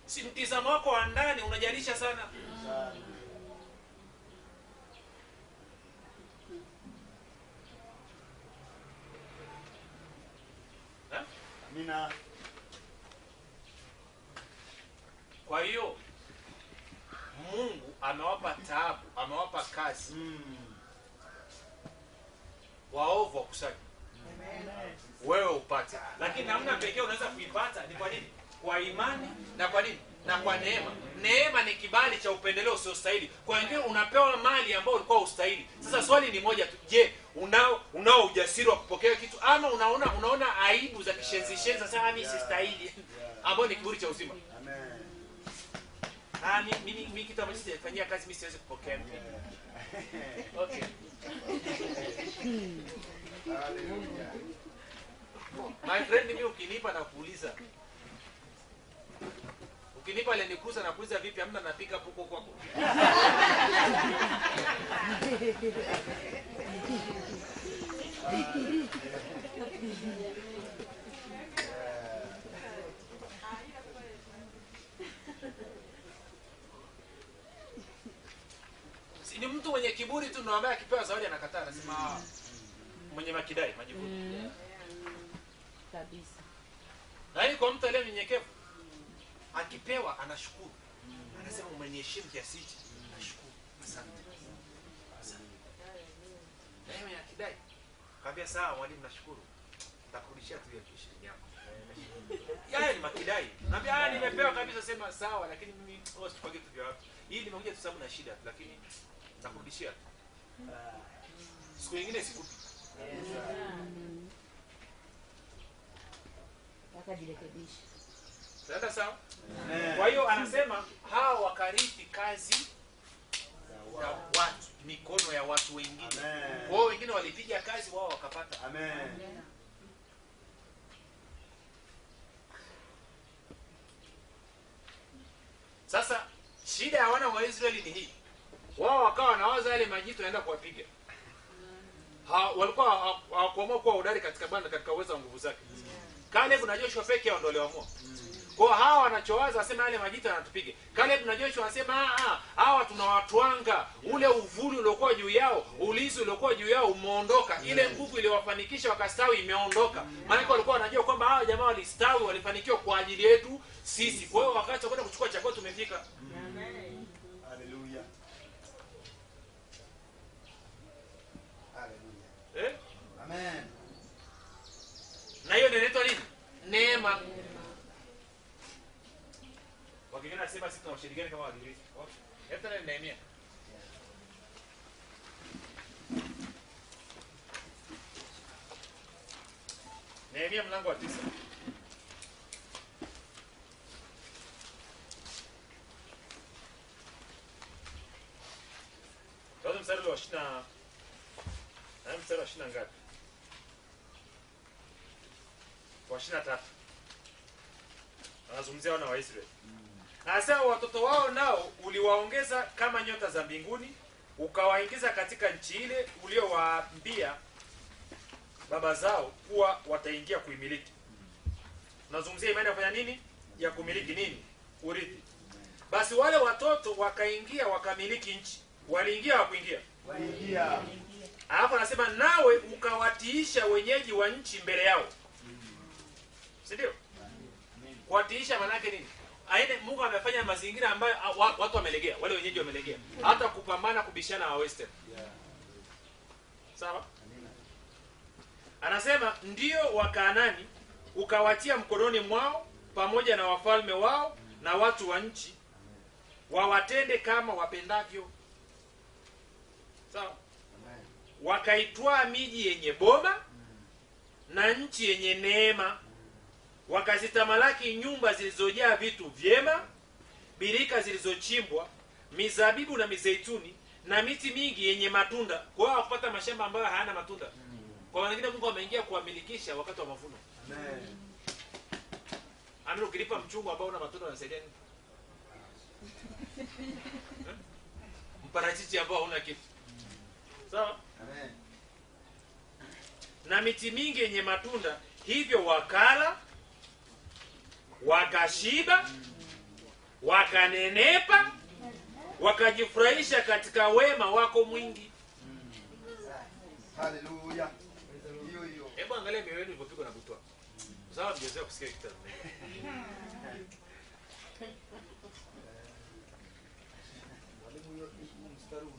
Si mtizamo wako wa ndani unajalisha sana. Amina. Kwa hiyo Mungu amewapa taabu, amewapa kazi. Waovu wakusanye. Wewe upate. Lakini namna pekee unaweza kuipata ni kwa nini? Kwa imani na kwa nini? Na kwa neema. Neema ni kibali cha upendeleo usiostahili. Kwa hiyo unapewa mali ambayo ulikuwa ustahili. Sasa swali ni moja tu. Je, unao ujasiri wa kupokea kitu ama unaona aibu za kishenzi sasa mimi sistahili ambayo ni kiburi cha uzima? Amen. Mimi kitu ambacho sijafanyia kazi mimi siwezi kupokea. Okay. Haleluya. My friend, mimi ukinipa na kuuliza. Ukinipa ile nikuza na kuuliza vipi amna napika huko kwako. Ni mtu mwenye kiburi tu ndio ambaye akipewa zawadi anakataa, anasema mwenye makidai, majivuno. Kabisa. Lakini kwa mtu aliye mnyenyekevu akipewa anashukuru. Anasema umeniheshimu kiasi hichi. Nashukuru. Asante. Asante. Yeye akidai. Kaambia sawa mwalimu nashukuru. Nitakurudishia tu hiyo shilingi yako. Yeye ni makidai. Naambia nimepewa kabisa, sema sawa, lakini mimi usipige tu vya wapi. Hii nimekuja tu sababu na shida lakini nitakurudishia. Siku nyingine sikupi. Akajirekebisha. Sawa sawa? Kwa hiyo anasema hawa wakarithi kazi za watu, mikono ya watu wengine. Wao wengine walipiga kazi, wao wakapata. Amen. Sasa shida ya wana wa Israeli ni hii. Wao wakawa wanawaza yale majitu yanaenda kuwapiga. Walikuwa hawakuamua kuwa hodari katika Bwana, katika uwezo wa nguvu zake. Caleb na Joshua pekee yao ndio waliamua. Kwa hawa wanachowaza wasema yale majitu yanatupiga. Caleb na Joshua wanasema hawa tunawatwanga, ule uvuli uliokuwa juu yao, ulinzi uliokuwa juu yao umeondoka. Ile nguvu iliyowafanikisha wakastawi imeondoka. Maana walikuwa wanajua kwamba hawa jamaa walistawi, walifanikiwa kwa ajili yetu sisi. Kwa hiyo wakati kwenda kuchukua chakula tumefika. Amen. Haleluya. Haleluya. Amen. Na hiyo inaitwa nini? Neema. Wakingine nasema sisi tunashirikiana kama wadilizi. Hata na Nehemia. Nehemia mlango wa 9. Tuanze mstari wa 20. Na mstari wa 20 ngapi? 23. Anazungumzia wana wa Israeli. Anasema watoto wao nao uliwaongeza kama nyota za mbinguni, ukawaingiza katika nchi ile uliowaambia baba zao kuwa wataingia kuimiliki. Nazungumzia imani ya kufanya nini? Ya kumiliki nini? Urithi. Basi wale watoto wakaingia wakamiliki nchi. Waliingia au kuingia? Waliingia. Alafu anasema nawe ukawatiisha wenyeji wa nchi mbele yao. Si ndio? Kuwatiisha maana yake nini? Aende Mungu amefanya mazingira ambayo watu wamelegea, wale wenyeji wamelegea. Hata kupambana kubishana wa western. Sawa? Anasema ndio Wakanaani ukawatia mkononi mwao pamoja na wafalme wao na watu wa nchi, wawatende kama wapendavyo. Sawa? Wakaitwaa miji yenye boma na nchi yenye neema, wakazitamalaki nyumba zilizojaa vitu vyema, birika zilizochimbwa, mizabibu na mizeituni na miti mingi yenye matunda. Kwa hiyo kupata mashamba ambayo hayana matunda. Kwa wengine Mungu ameingia kuwamilikisha wakati wa mavuno. Amen. Amini ukilipa mchungu ambao una matunda unasaidia nini? Mparachichi ambao hauna kitu. Sawa? Amen. Na miti mingi yenye matunda, hivyo wakala, wakashiba, wakanenepa, wakajifurahisha katika wema wako mwingi. Haleluya. Hiyo hiyo. Hebu angalia mioyo yenu ilipopigwa na butwa. Sawa, mjezea kusikia kitu.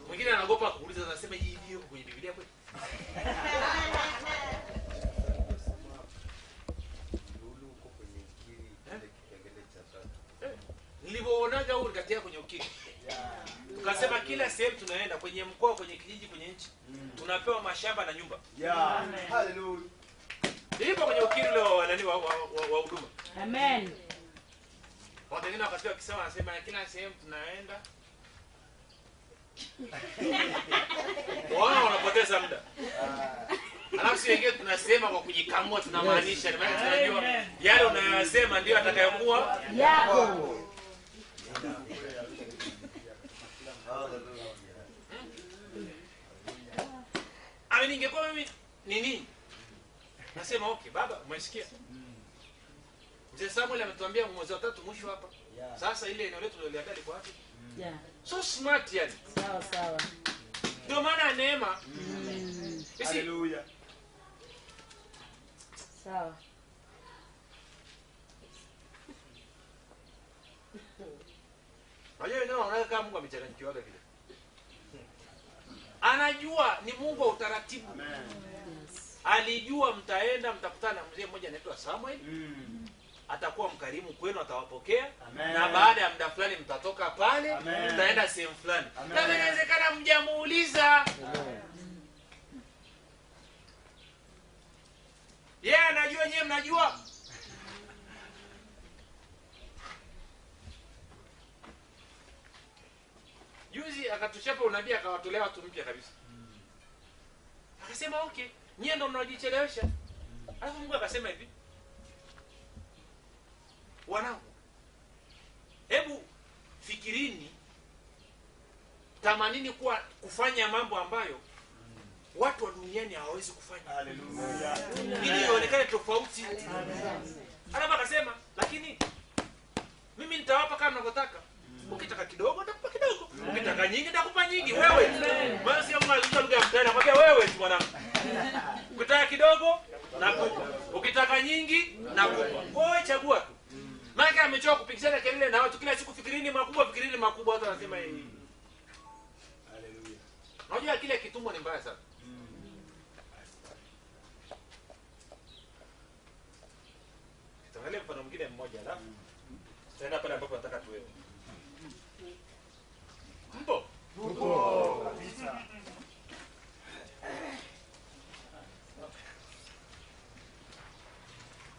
Mwingine anaogopa kuuliza, anasema hii ndio kwenye Biblia kweli? Nilipoonaga huyu nikatia kwenye ukiri. Tukasema kila sehemu tunaenda, kwenye mkoa, kwenye kijiji, kwenye nchi, tunapewa mashamba na nyumba. Yeah. Hallelujah. Nilipo kwenye ukiri leo nani wa huduma. Amen. Watu wengine wakati wakisema wanasema kila sehemu tunaenda. Wao wanapoteza muda. Alafu si wengine tunasema kwa kujikamua, tunamaanisha ni maana tunajua yale unayosema ndio atakayokuwa Yako. Ningekuwa mimi nini? Nasema okay, baba, umesikia? Mzee Samuel ametuambia mwezi wa 3 mwisho hapa. Sasa ile eneo letu liliandaa liko wapi? Yeah. So smart yani. Sawa sawa. Ndio maana neema. Haleluya. Sawa. Wajua ndio wanaona kama Mungu amechanganyikiwa vile. Anajua ni Mungu wa utaratibu. Amen. Alijua mtaenda mtakutana na mzee mmoja anaitwa Samuel. Atakuwa mkarimu kwenu, atawapokea. Amen. Na baada ya muda fulani mtatoka pale, Amen. mtaenda sehemu fulani. Amen. Na inawezekana mjamuuliza. Yeye anajua, nyewe mnajua. Juzi akatuchapa unabii, akawatolea watu mpya kabisa. Akasema okay, nyie ndio mnajichelewesha. Alafu Mungu akasema hivi, wanangu, hebu fikirini, tamanini kufanya mambo ambayo watu wa duniani hawawezi kufanya. Haleluya. Ili ionekane tofauti. Alafu akasema, lakini mimi nitawapa kama mnavyotaka. Ukitaka kidogo nitakupa kidogo. Ukitaka nyingi nitakupa nyingi. Wewe. Maana sio mnazungumza lugha ya mtaani, nakwambia wewe tu mwanangu. Ukitaka kidogo nakupa. Ukitaka nyingi nakupa. Wewe chagua tu. Maana amechoka kupigana kelele na watu kila siku, fikirini makubwa, watu wanasema hii. Haleluya. Unajua kile kitumwa ni mbaya sana. Tuangalie mfano mwingine mmoja alafu tutaenda pale ambapo nataka tuwe. Mpo? Mungu kabisa.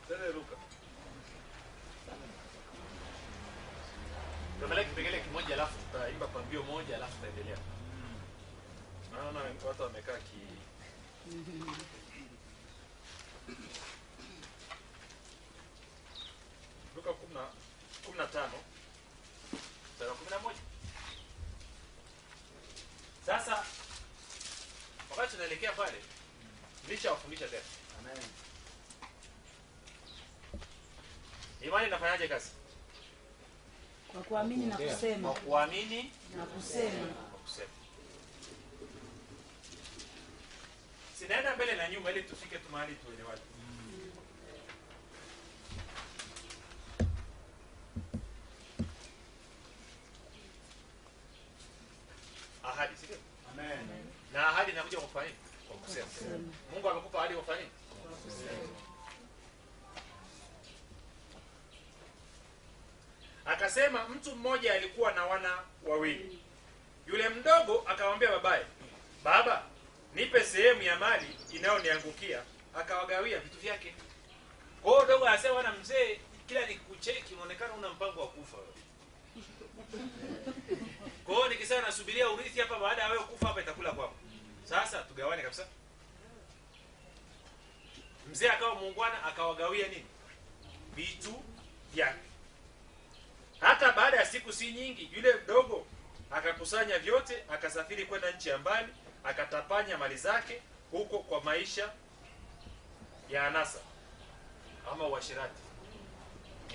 Tende ruka. Tuangalie kipengele kimoja alafu tutaimba kwa mbio moja alafu tutaendelea. Naona watu wamekaa 35 mstari wa 11. Sasa wakati tunaelekea pale, nilishawafundisha tena. Amen. Imani inafanyaje kazi? Kwa kuamini na kusema. Kwa kuamini Na kusema. kwa kusema. Sinaenda mbele na nyuma ili tufike tu mahali tuelewane. Ahadi, sio? Amen. Na ahadi inakuja kwa kufanya nini? Kwa kusema. Mungu amekupa ahadi kwa kufanya nini? Akasema mtu mmoja alikuwa na wana wawili. Yule mdogo akamwambia babaye, "Baba, nipe sehemu ya mali inayoniangukia." Akawagawia vitu vyake. Kwa hiyo dogo anasema, "Bwana mzee, kila nikucheki unaonekana una mpango wa kufa wewe." Kwa hiyo nikisema nasubiria urithi hapa, baada ya wewe kufa hapa itakula kwako. Sasa tugawane kabisa. Mzee akawa muungwana, akawagawia nini? Vitu vyake. Hata baada ya siku si nyingi, yule mdogo akakusanya vyote, akasafiri kwenda nchi ya mbali, akatapanya mali zake huko kwa maisha ya anasa ama uasherati.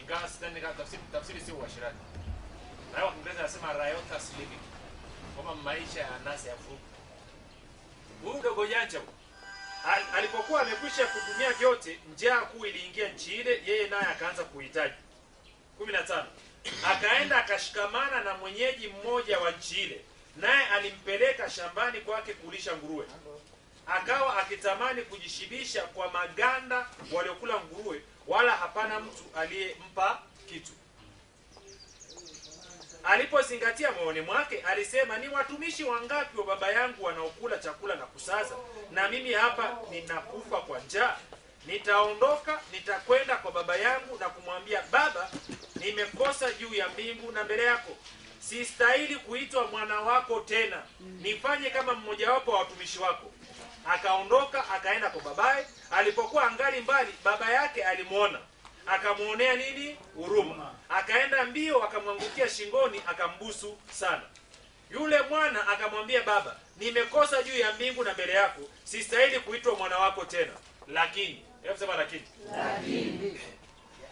Ingawa sidhani kama tafsiri sio uasherati. Na kwa Kiingereza anasema riotous living. Kama maisha ya anasa ya fuku. Huyu dogo janja alipokuwa amekwisha kutumia vyote, njaa kuu iliingia nchi ile, yeye naye akaanza kuhitaji. 15. Akaenda akashikamana na mwenyeji mmoja wa nchi ile, naye alimpeleka shambani kwake kulisha nguruwe. Akawa akitamani kujishibisha kwa maganda waliokula nguruwe, wala hapana mtu aliyempa kitu. Alipozingatia moyoni mwake, alisema, "Ni watumishi wangapi wa baba yangu wanaokula chakula na kusaza, na mimi hapa ninakufa kwa njaa? Nitaondoka, nitakwenda kwa baba yangu na kumwambia, Baba, nimekosa juu ya mbingu na mbele yako. Sistahili kuitwa mwana wako tena. Nifanye kama mmojawapo wa watumishi wako." Akaondoka, akaenda kwa babaye. Alipokuwa angali mbali, baba yake alimuona, akamuonea nini? Huruma. Akaenda mbio, akamwangukia shingoni, akambusu sana. Yule mwana akamwambia, "Baba, nimekosa juu ya mbingu na mbele yako. Sistahili kuitwa mwana wako tena. Lakini," hebu sema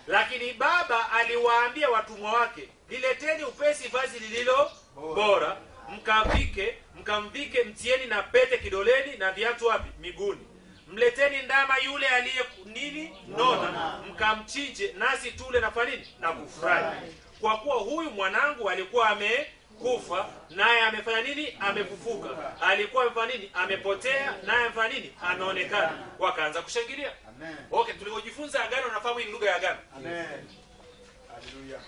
lakini baba aliwaambia watumwa wake, "Nileteni upesi vazi lililo bora, mkamvike, mtieni na pete kidoleni na viatu wapi? Miguuni. Mleteni ndama yule aliye nini? Nona, mkamchinje, nasi tule na fanini na kufurahi. Kwa kuwa huyu mwanangu alikuwa amekufa, naye amefanya nini? Amefufuka. Alikuwa amefanya nini? Amepotea, naye amefanya nini? Ameonekana." Wakaanza kushangilia. Amen. Okay, tulivyojifunza agano, nafahamu hii lugha ya agano. Amen. Hallelujah.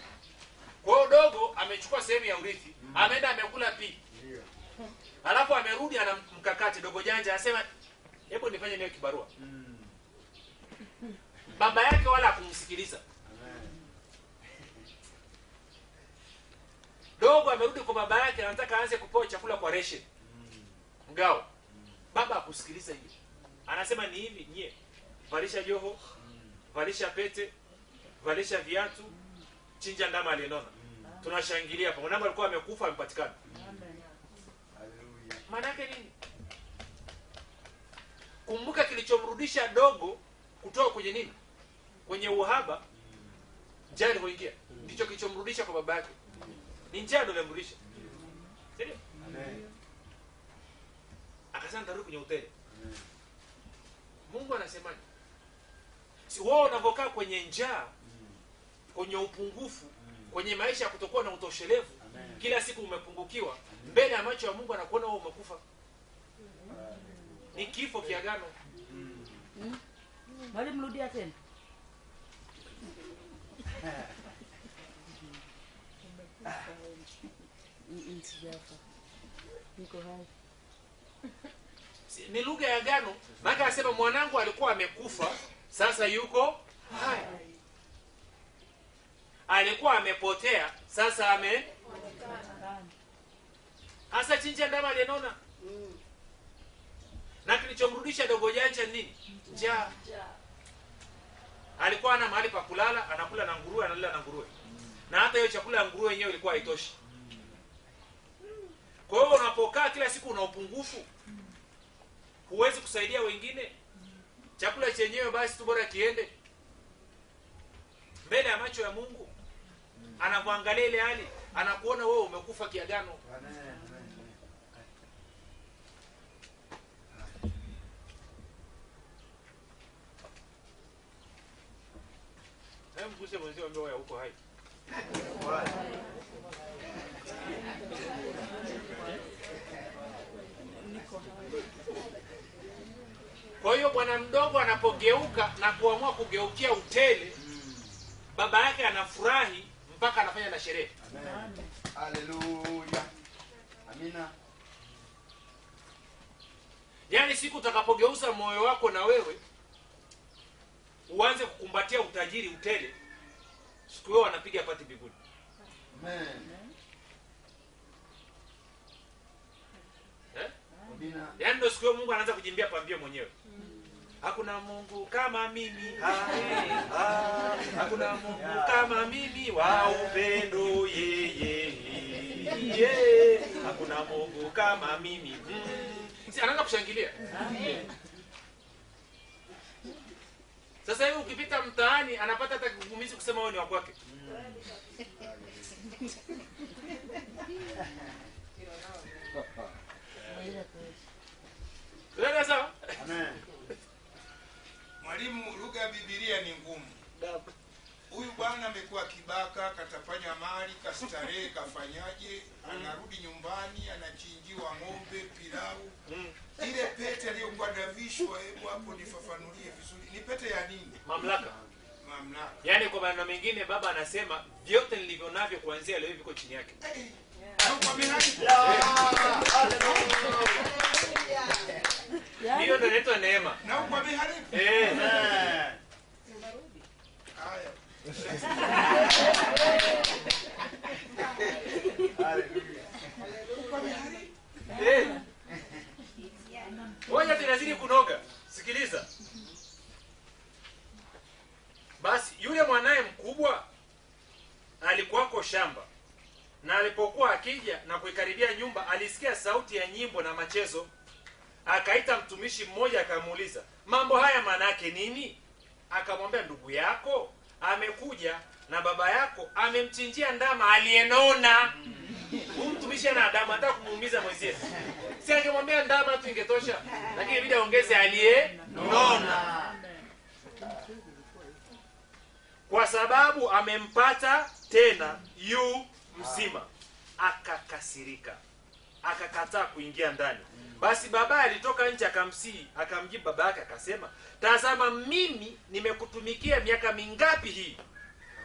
Kwa hiyo dogo amechukua sehemu ya urithi, ameenda amekula pi. Ndio. Alafu amerudi ana mkakati. Dogo janja anasema, "Hebu nifanye nayo kibarua." Baba yake wala hakumsikiliza. Amen. Dogo amerudi kwa baba yake, anataka aanze kupewa chakula kwa ration. Mgao. Baba hakusikiliza hiyo. Anasema, "Ni hivi nyie. Valisha joho, valisha pete, valisha viatu, chinja ndama aliyenona. Tunashangilia hapo. Mwanangu alikuwa amekufa, amepatikana." Hallelujah. Maana yake nini? Kumbuka kilichomrudisha dogo kutoka kwenye nini? Kwenye uhaba, njaa ilivyoingia. Ndicho kilichomrudisha kwa baba yake. Ni njaa ndio ilimrudisha. Sio? Amen. Akasema ndarudi kwenye hoteli. Mungu anasemaje? Si wao unavokaa kwenye njaa, kwenye upungufu, kwenye maisha ya kutokuwa na utoshelevu, kila siku umepungukiwa, mbele ya macho ya Mungu anakuona wewe umekufa. Ni kifo kiagano. Mwalimu, rudia tena. Sijafa. Niko hai. Ni lugha ya agano. Maana anasema mwanangu alikuwa amekufa, sasa yuko hai. Alikuwa amepotea, sasa hasa chinja ndama aliyenona. Na kilichomrudisha dogo janja nini? Njaa. Alikuwa ana mahali pa kulala, anakula na nguruwe, analala na nguruwe. Na hata hiyo chakula ya nguruwe yenyewe ilikuwa haitoshi. Kwa hiyo unapokaa kila siku una upungufu, huwezi kusaidia wengine, chakula chenyewe basi tu bora kiende mbele ya macho ya Mungu. Anakuangalia ile hali, anakuona wewe umekufa kiagano. Mguse mwenzio ambaye wewe uko hai. Kwa hiyo bwana mdogo anapogeuka na kuamua kugeukia utele, baba yake anafurahi mpaka anafanya na sherehe. Amen. Haleluya. Amina. Yaani siku utakapogeuza moyo wako na wewe uanze kukumbatia utajiri utele, siku hiyo wanapiga pati mbinguni. Amen. Amina. Yaani ndio siku hiyo Mungu anaanza kujimbia pambio mwenyewe. Hakuna Mungu kama mimi. Hakuna Mungu kama mimi wa upendo yeye. Hakuna Mungu kama mimi. Si anaanza kushangilia. Amen. Sasa hivi ukipita mtaani anapata hata kigumizi kusema wewe ni wa kwake. Ndio sawa? Amen. Mwalimu, lugha ya Biblia ni ngumu. Huyu bwana amekuwa kibaka, katafanya mali, kastarehe, kafanyaje, anarudi nyumbani, anachinjiwa ng'ombe, pilau. Ile pete aliyokuwa davishwa, hebu hapo nifafanulie vizuri. Ni pete ya nini? Mamlaka. Mamlaka. Yaani kwa maneno mengine baba anasema vyote nilivyo navyo kuanzia leo viko chini yake. Hiyo ndio inaitwa neema. Na kwa bihari? Haya. Ngoja tunazidi kunoga. Sikiliza. Basi yule mwanae mkubwa alikuwako shamba, na alipokuwa akija na kuikaribia nyumba alisikia sauti ya nyimbo na machezo. Akaita mtumishi mmoja akamuuliza, mambo haya maana yake nini? Akamwambia, ndugu yako amekuja na baba yako amemchinjia ndama aliyenona. Huyu mtumishi ana adamu, hata kumuumiza mwenzie. Si angemwambia ndama tu ingetosha, lakini bila ongeze aliyenona. Kwa sababu amempata tena yu mzima. Akakasirika, akakataa kuingia ndani. Basi baba alitoka nje akamsihi, akamjibu baba yake akasema, tazama mimi nimekutumikia miaka mingapi hii,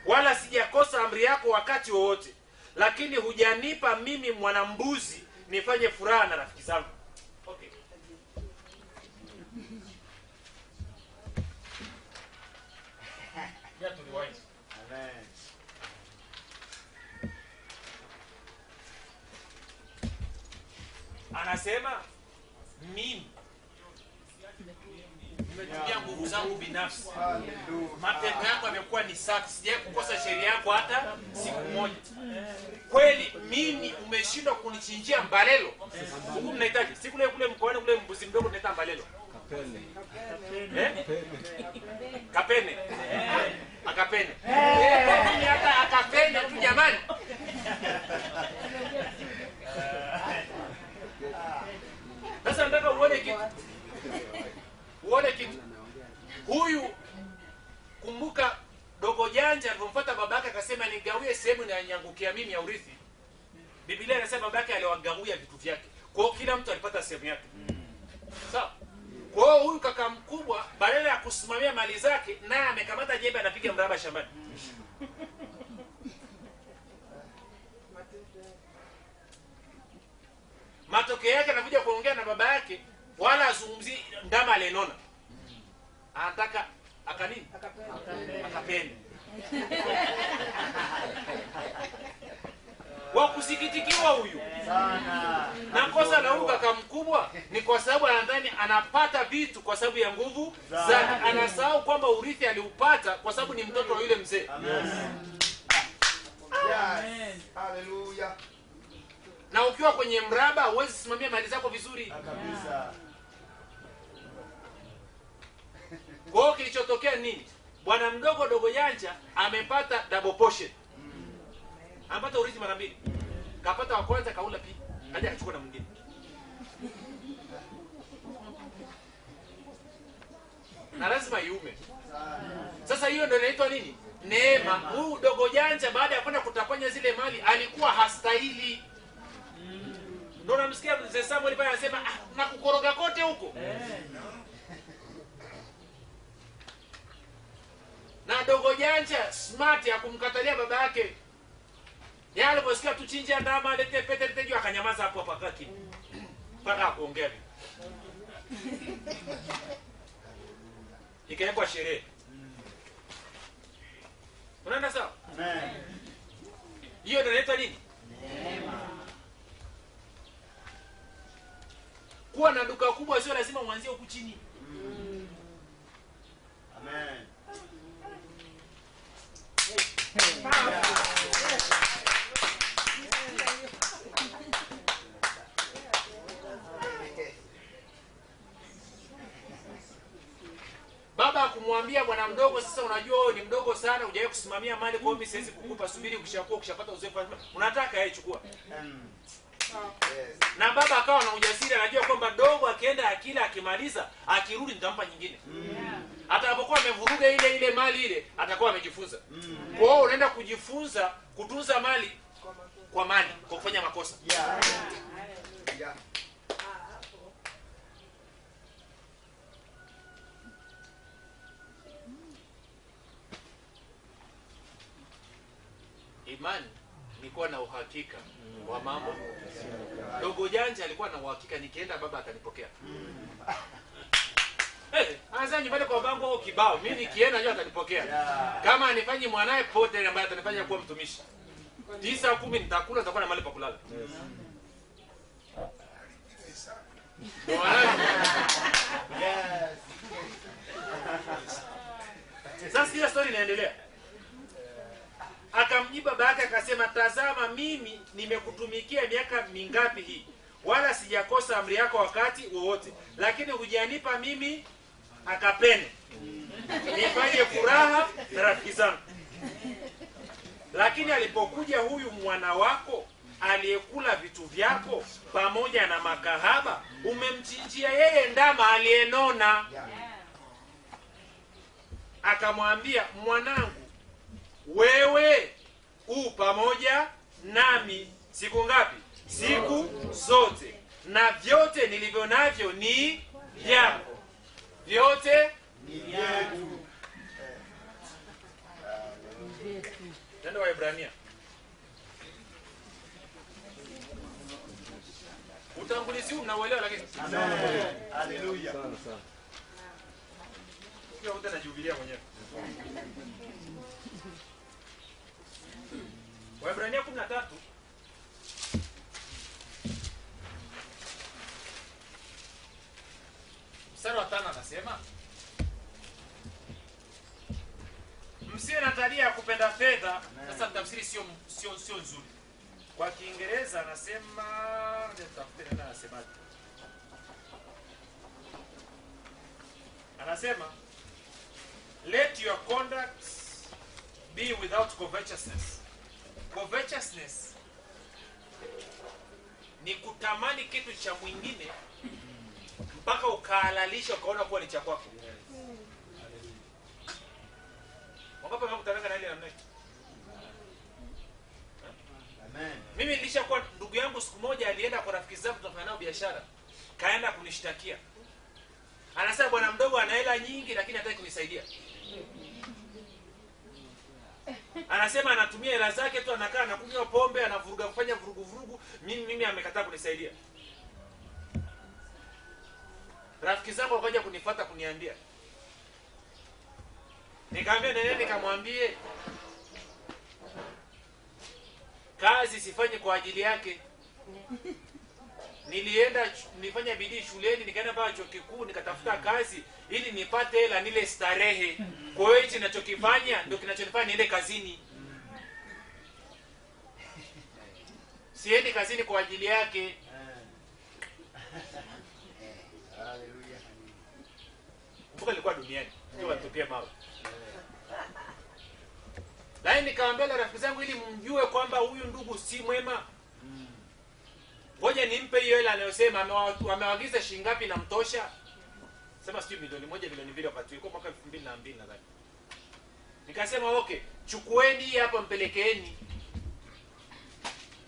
wala sijakosa amri yako wakati wowote, lakini hujanipa mimi mwanambuzi nifanye furaha na rafiki zangu. Okay. Ya tuliwahi. Amen. Anasema mimi nimetumia nguvu zangu binafsi. Matendo yako yamekuwa ni safi, sijai kukosa sheria yako hata siku moja. Kweli mimi umeshindwa kunichinjia mbalelo. Huku mnahitaji siku ile kule mkoani kule mbuzi mdogo tunaita mbalelo. Kapene. Akapene. Mimi hata akapene tu jamani. Sasa nataka uone kitu. Uone kitu. Huyu kumbuka dogo janja alipomfuata babake akasema nigawie sehemu inanyangukia mimi ya urithi. Biblia inasema babake aliwagawia vitu vyake. Kwa hiyo kila mtu alipata sehemu yake. Sawa? Kwa hiyo huyu kaka mkubwa badala ya kusimamia mali zake naye amekamata jembe anapiga mraba shambani. Matokeo yake anakuja kuongea na baba yake, wala azungumzi ndama aliyenona. Anataka akanini? Akapende. Wa kusikitikiwa huyu. Sana. Na kosa la huyu kaka mkubwa ni kwa sababu anadhani anapata vitu kwa sababu ya nguvu zake. Anasahau kwamba urithi aliupata kwa sababu ni mtoto wa yule mzee. ukiwa kwenye mraba huwezi simamia mali zako vizuri. Kabisa. Kwa hiyo kilichotokea nini? Bwana mdogo dogo janja amepata double portion. Amepata urithi mara mbili. Kapata wa kwanza kaula pili. Kaja akachukua na mwingine. Na lazima iume. Sasa hiyo ndio inaitwa nini? Neema. Huyu dogo janja baada ya kwenda kutapanya zile mali alikuwa hastahili. Ndio namsikia mzee Samuel pale anasema na kukoroga kote huko. Na dogo janja smart ya kumkatalia baba yake. Yeye aliposikia tuchinje ndama lete pete lete akanyamaza hapo hapo akaki. Mpaka kuongea. Ikaekwa sherehe. Unaenda sawa? Amen. Hiyo ndio inaitwa nini? Neema. Kuwa na duka kubwa sio lazima uanzie huku chini. Amen. Baba akumwambia bwana mdogo, sasa unajua wewe ni mdogo sana, hujawahi kusimamia mali, kwa hiyo mimi siwezi kukupa, subiri ukishapata uzoefu. Unataka yeye chukua. Yes. Na baba akawa na ujasiri, anajua kwamba dogo akienda akila akimaliza, akirudi nitampa nyingine. Atakapokuwa amevuruga ile mali ile, atakuwa amejifunza. Kwa hiyo unaenda kujifunza kutunza mali kwa mali, kwa kufanya makosa. Yeah. Yeah. Imani ni kuwa na uhakika wa mambo. Dogo janja alikuwa na uhakika, nikienda baba atanipokea. Anza nyumbani kwa babangu au kibao, mimi nikienda njoo atanipokea. Kama anifanyi mwanae pote ambaye atanifanya kuwa mtumishi. 9 10 nitakula, nitakuwa na mahali pa kulala. Yes. Sasa hiyo story inaendelea. Akamjibu baba yake akasema, tazama mimi nimekutumikia miaka mingapi hii, wala sijakosa amri yako wakati wowote, lakini hujanipa mimi akapene nifanye furaha na rafiki zangu. Lakini alipokuja huyu mwana wako aliyekula vitu vyako pamoja na makahaba, umemchinjia yeye ndama aliyenona. Akamwambia, mwanangu, wewe pamoja nami siku ngapi? Siku zote, na vyote nilivyo navyo ni vyako. Vyote Ni vyetu. Nenda Waebrania. Utangulizi huu mnauelewa lakini? Amen. Hallelujah. Sana sana. Pia utajihubiria mwenyewe. Waebrania 13 mstari wa 5 anasema, msiwe na tabia ya kupenda fedha. Sasa tafsiri sio nzuri. Kwa Kiingereza anasema, nitafute neno anasemaje. Anasema, let your conduct be without covetousness. Covetousness ni kutamani kitu cha mwingine mpaka ukahalalisha ukaona kuwa ni cha kwako. Wangapi wamekutana na ile namna hiyo? Amen. Mimi nilishakuwa, ndugu yangu siku moja alienda kwa rafiki zangu tunafanya nao biashara, kaenda kunishtakia. Anasema bwana mdogo ana hela nyingi lakini hataki kunisaidia. Anasema anatumia hela zake tu, anakaa na kunywa pombe, anavuruga kufanya vurugu. Mimi amekataa kunisaidia. Rafiki zangu wakaja kunifuata kuniambia. Nikamwambia nene, nikamwambie kazi sifanye kwa ajili yake. Nilifanya bidii shuleni, nikaenda mpaka chuo kikuu, nikatafuta kazi ili nipate hela nile starehe. Kwa hiyo hichi ninachokifanya ndio kinachonifanya niende kazini. Siendi kazini kwa ajili yake. Hallelujah. Kumbuka nilikuwa duniani. Ndio watupie mawe. Lakini nikamwambia rafiki zangu ili mjue kwamba huyu ndugu si mwema. Ngoja nimpe hiyo hela anayosema amewaagiza shilingi ngapi na mtosha? Sema sijui milioni 1 milioni 2 wakati yuko mwaka 2002 nadhani. Nikasema okay, chukueni hapa mpelekeeni.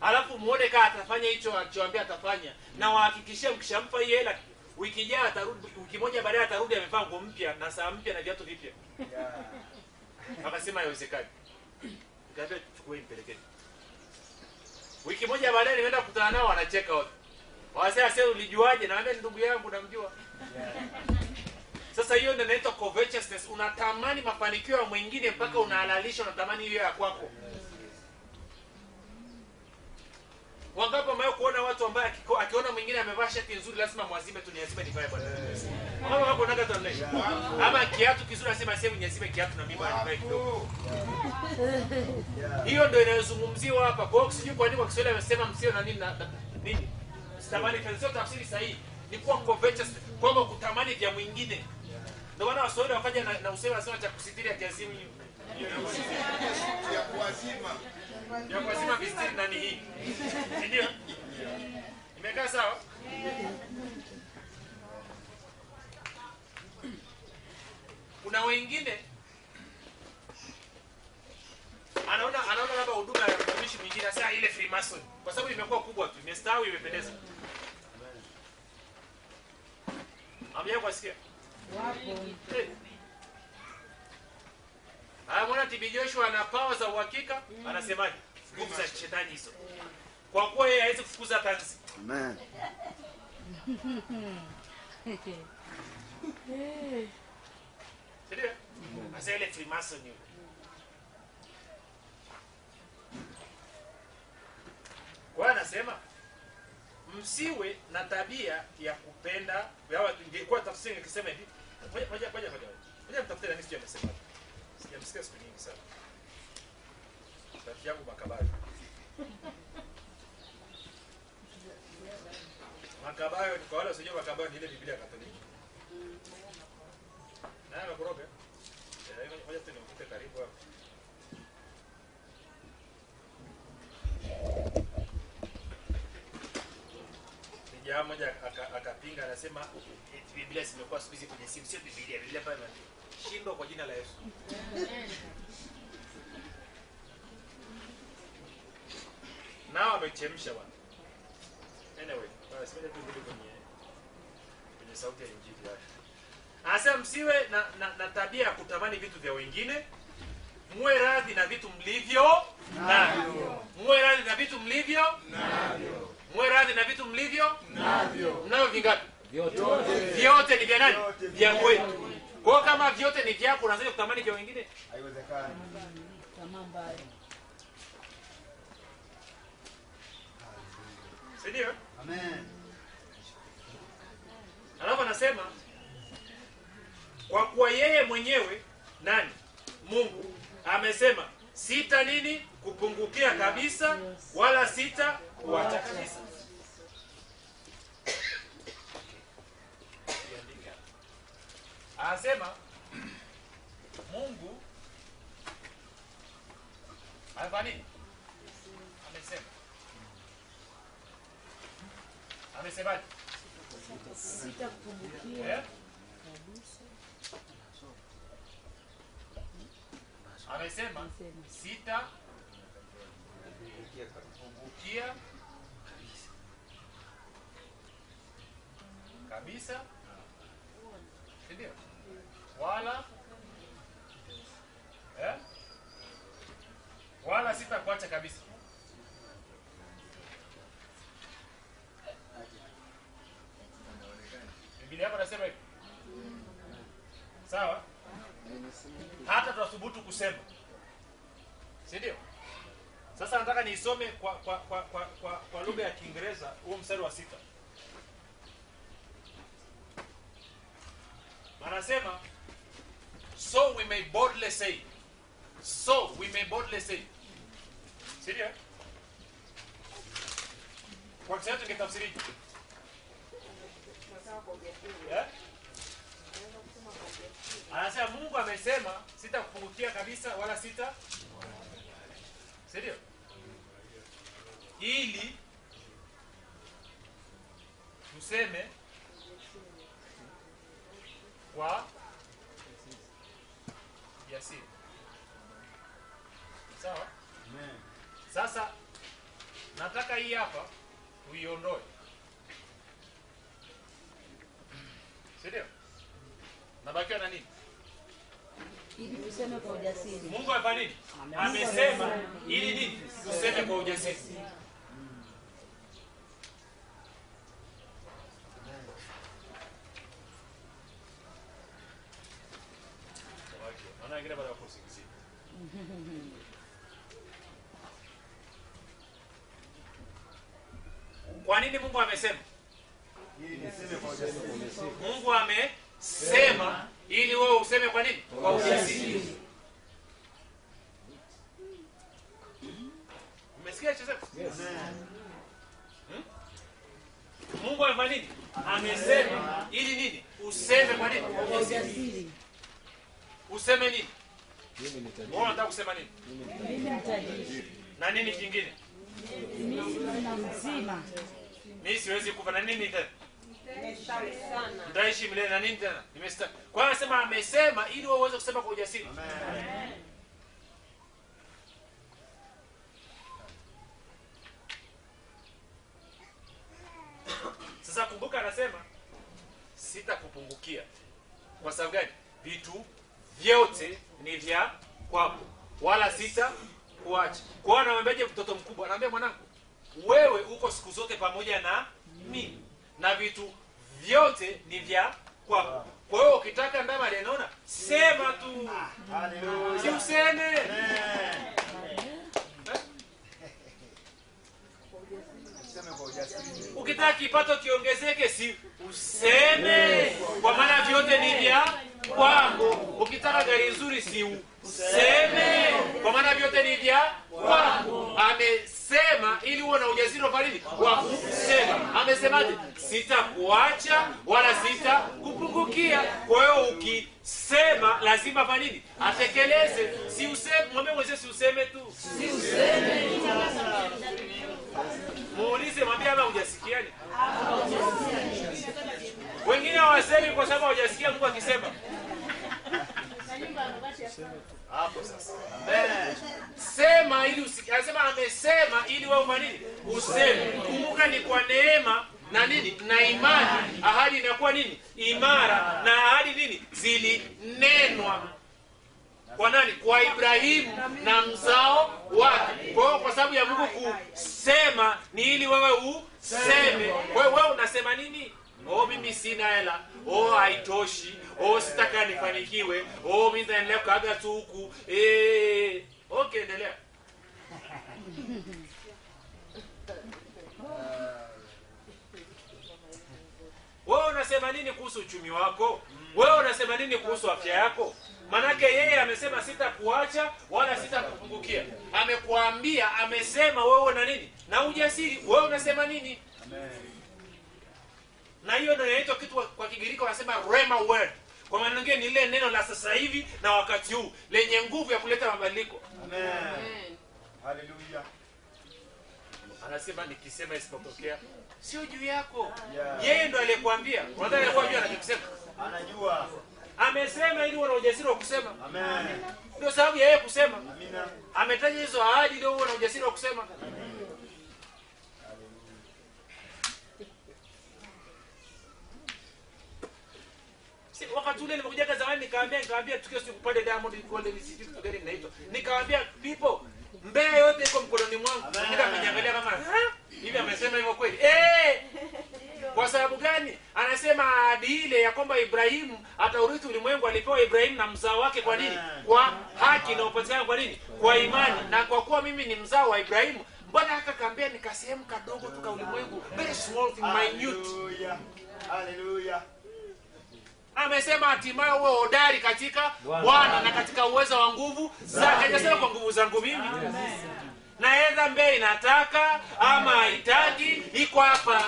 Alafu muone kama atafanya hicho alichoambia atafanya. Na wahakikishie mkishampa hii hela wiki ijayo atarudi, wiki moja baadaye atarudi amevaa nguo mpya na saa mpya na viatu vipya. Akasema haiwezekani. Nikamwambia chukueni mpelekeni. Wiki moja baadaye nimeenda kukutana nao wanacheka wote. Wasema sasa ulijuaje? Naambia ndugu yangu namjua. Sasa hiyo ndio inaitwa covetousness. Unatamani mafanikio ya mwingine mpaka unahalalisha unatamani hiyo ya kwako. Wangapi ambao kuona watu ambao akiona mwingine amevaa shati nzuri lazima mwazime tu niazime nivae bwana. Kama wako naga tu ndani. Ama kiatu kizuri anasema sasa niazime kiatu na mimi nivae kidogo. Hiyo ndio inayozungumziwa hapa. Kwa hiyo sijui kwa nini kwa Kiswahili amesema msio na nini na nini. Sitamani kanisa tafsiri sahihi. Ni kuwa covetous, kwamba kutamani vya mwingine. Ndio maana Waswahili wakaja na usema sana cha kusitiri akiazimu ya kuazima. Ya kuazima vistiri nani hii? Ndio? Imekaa sawa? Kuna wengine anaona labda huduma ya mtumishi mwingine sasa ile Freemason kwa sababu imekuwa kubwa tu, imestawi, imependeza. Amjia kusikia? Wapo. Mwana TB Joshua ana power za uhakika, anasemaje? Nguvu za shetani hizo. Kwa kuwa yeye hawezi kufukuza tanzi. Amen. Ndio? Asa ile Freemason hiyo. Kwa anasema msiwe na tabia ya kupenda, kwa tafsiri nikisema hivi. Ngoja mtafute nani sio amesema. Sijamsikia siku nyingi sana. Rafiki yangu Makabayo. Makabayo kwa wale wasijua Makabayo ni ile Biblia Katoliki. Na nakoroga. Ngoja tu nimkute karibu hapo. Kijana mmoja akapinga anasema Biblia zimekuwa siku hizi kwenye simu, sio Biblia. Biblia pale shindwa kwa jina la Yesu. Nao amechemsha bwana. Anyway, tunasema tu kwenye sauti ya Injili yake. Anasema msiwe na tabia ya kutamani vitu vya wengine. Muwe radhi na vitu mlivyo navyo. Muwe radhi na vitu mlivyo navyo. Muwe radhi na vitu mlivyo navyo. Mnavyo vingapi? Vyote. Vyote ni vya nani? Vya kwetu. Kwa kama vyote ni vyako unaanza kutamani vya wengine? Haiwezekani. Tamaa mbaya. Ndio? Amen. Alafu anasema kwa kuwa yeye mwenyewe nani? Mungu amesema sita nini? Kupungukia kabisa wala sita kuacha kabisa. Anasema Mungu amefanya nini? Amesemaje? Sita kupungukia kabisa. Amesema sita kupungukia kabisa. Ndio? Wala wala sita kuacha kabisa. Biblia yako nasema hivi. Sawa? Hata tunathubutu kusema. Si ndio? Sasa nataka niisome kwa lugha ya Kiingereza huo mstari wa 6. Anasema so we may boldly say. So we may boldly say. Si ndio? kupungukia kabisa wala sita, si ndio? Ili tuseme kwa jasiri. Sawa? Sasa nataka hii hapa uiondoe. Si ndio? Nabakiwa na nini? Ili tuseme kwa ujasiri. Mungu amefanya nini? Amesema ili nini? Tuseme kwa ujasiri. Naona wengine bado wako usingizi. Kwa nini Mungu amesema? Mungu amesema ili wewe useme kwa nini? Kwa ujasiri. Umesikia hicho sasa? Yes. Mungu amefanya nini? Amesema ili nini? Useme kwa nini? Kwa ujasiri. Useme nini? Mimi ni tajiri. Wewe unataka kusema nini? Mimi ni tajiri. Na nini kingine? Mimi na mzima. Mimi siwezi kufa na nini tena? Nitaishi milele na nini tena? Nimesta. Kwa hiyo anasema amesema ili wewe uweze kusema kwa ujasiri. Amen. Sasa kumbuka anasema sitakupungukia. Kwa sababu gani? Vitu vyote ni vya kwako. Wala sitakuacha. Kwa hiyo anamwambiaje mtoto mkubwa? Anamwambia mwanangu, wewe uko siku zote pamoja na mimi. Na vitu vyote ni vya kwako. Kwa hiyo ukitaka ndama aliyenaona, sema tu. Hallelujah. Si useme. Sema kwa ujasiri. Ukitaka kipato kiongezeke, si useme. Kwa maana vyote ni vya kwako. Ukitaka gari nzuri, si useme. Kwa maana vyote ni vya kwako. Amesema ili uwe na ujasiri wa nini? Wa kusema. Amesemaje? Sitakuacha wala sitakupungukia. Kwa hiyo ukisema lazima fanya nini? Atekeleze. Si useme, mwambie mwenzie si useme tu. Si useme. Muulize, mwambie ama hujasikiani? Wengine hawasemi kwa sababu hawajasikia Mungu akisema. Hapo sasa. Sema ili anasema amesema ili wewe ufanye nini? Useme. Kumbuka ni kwa neema na nini? Na imani ahadi inakuwa nini? Imara. Na ahadi nini? Zilinenwa. Kwa nani? Kwa Ibrahimu na mzao wake. Kwa hiyo kwa sababu ya Mungu kusema ni ili wewe useme. Wewe unasema nini? Oh, mimi sina hela. Oh, haitoshi. Oh, sitaka nifanikiwe. Oh, mimi naendelea kuaga tu huku. Okay, endelea. Wewe unasema nini kuhusu uchumi wako? Wewe unasema nini kuhusu afya yako? Manake yeye amesema sitakuacha wala sitakupungukia. Amekuambia, amesema wewe na nini? Na ujasiri. Wewe unasema nini? Amen. Na hiyo ndio inaitwa kitu kwa Kigiriki wanasema rhema word. Kwa maana nyingine ni ile neno la sasa hivi na wakati huu lenye nguvu ya kuleta mabadiliko. Amen. Hallelujah. Anasema nikisema isipotokea sio juu yako. Yeah. Yeye ndo aliyekuambia. Unadhani alikuwa juu anachokisema? Anajua. Amesema ili uwe na ujasiri wa kusema. Amen. Ndio sababu ya yeye kusema. Amina. Ametaja hizo ahadi ndio uwe na ujasiri wa kusema. Si wakati ule nilikuja zamani nikaambia tukio siku pale Diamond Golden City tukio inaitwa. Nikaambia people Mbeya yote iko mkononi mwangu. Nika mniangalia kama hivi amesema hivyo kweli. Kwa sababu gani? Anasema ahadi ile ya kwamba Ibrahimu ataurithi ulimwengu alipewa Ibrahimu na mzao wake kwa nini? Kwa haki na upatikana kwa nini? Kwa imani. Na kwa kuwa mimi ni mzao wa Ibrahimu, mbona akakaambia nikasehemu kadogo tu ka ulimwengu, very small thing, minute. Hallelujah. Hallelujah. Amesema hatimaye uwe hodari katika Bwana na katika uwezo wa nguvu zake. Hajasema kwa nguvu zangu mimi. Na edha Mbeya inataka ama haitaki, iko hapa.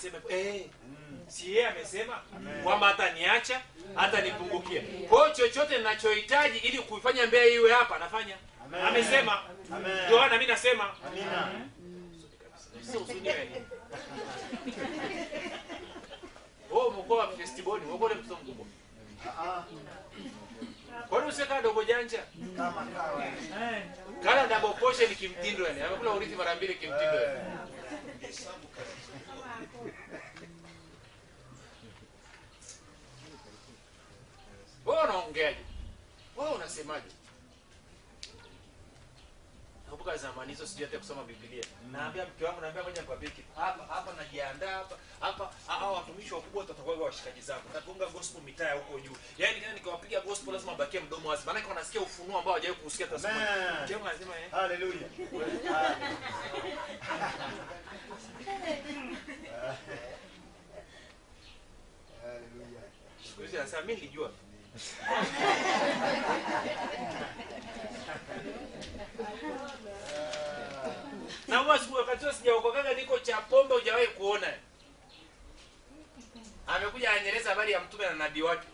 aseme si yeye amesema kwamba hata niacha hata nipungukia. Kwa hiyo chochote ninachohitaji ili kuifanya Mbeya iwe hapa nafanya. Amesema. Ndio maana mimi nasema. Amina. Sio usuni wewe. Mko wa festival, mko ile mtoto mkubwa. Kwa nini useka dogo janja? Kama kawa. Kana double portion kimtindo yani. Amekula urithi mara mbili kimtindo yani. Wewe unaongeaje? Wewe unasemaje? Nakumbuka zamani hizo sijui hata kusoma Biblia. Naambia mke wangu, naambia ngoja nikwambie kitu. Hapa najiandaa hapa hao watumishi wakubwa watakuwa washikaji zangu. Nitatunga gospel mitaa huko juu. Yaani kama nikiwapiga gospel lazima bakie mdomo wazi. Maana kwa nasikia ufunuo ambao hawajawahi kusikia hata siku moja. Mke wangu anasema Haleluya. Haleluya. siku hizi anasema mimi nilijua. Na wasi wakati sijaokokaga niko cha pombe hujawahi kuona. Amekuja anyeleza habari ya mtume na nabii wake.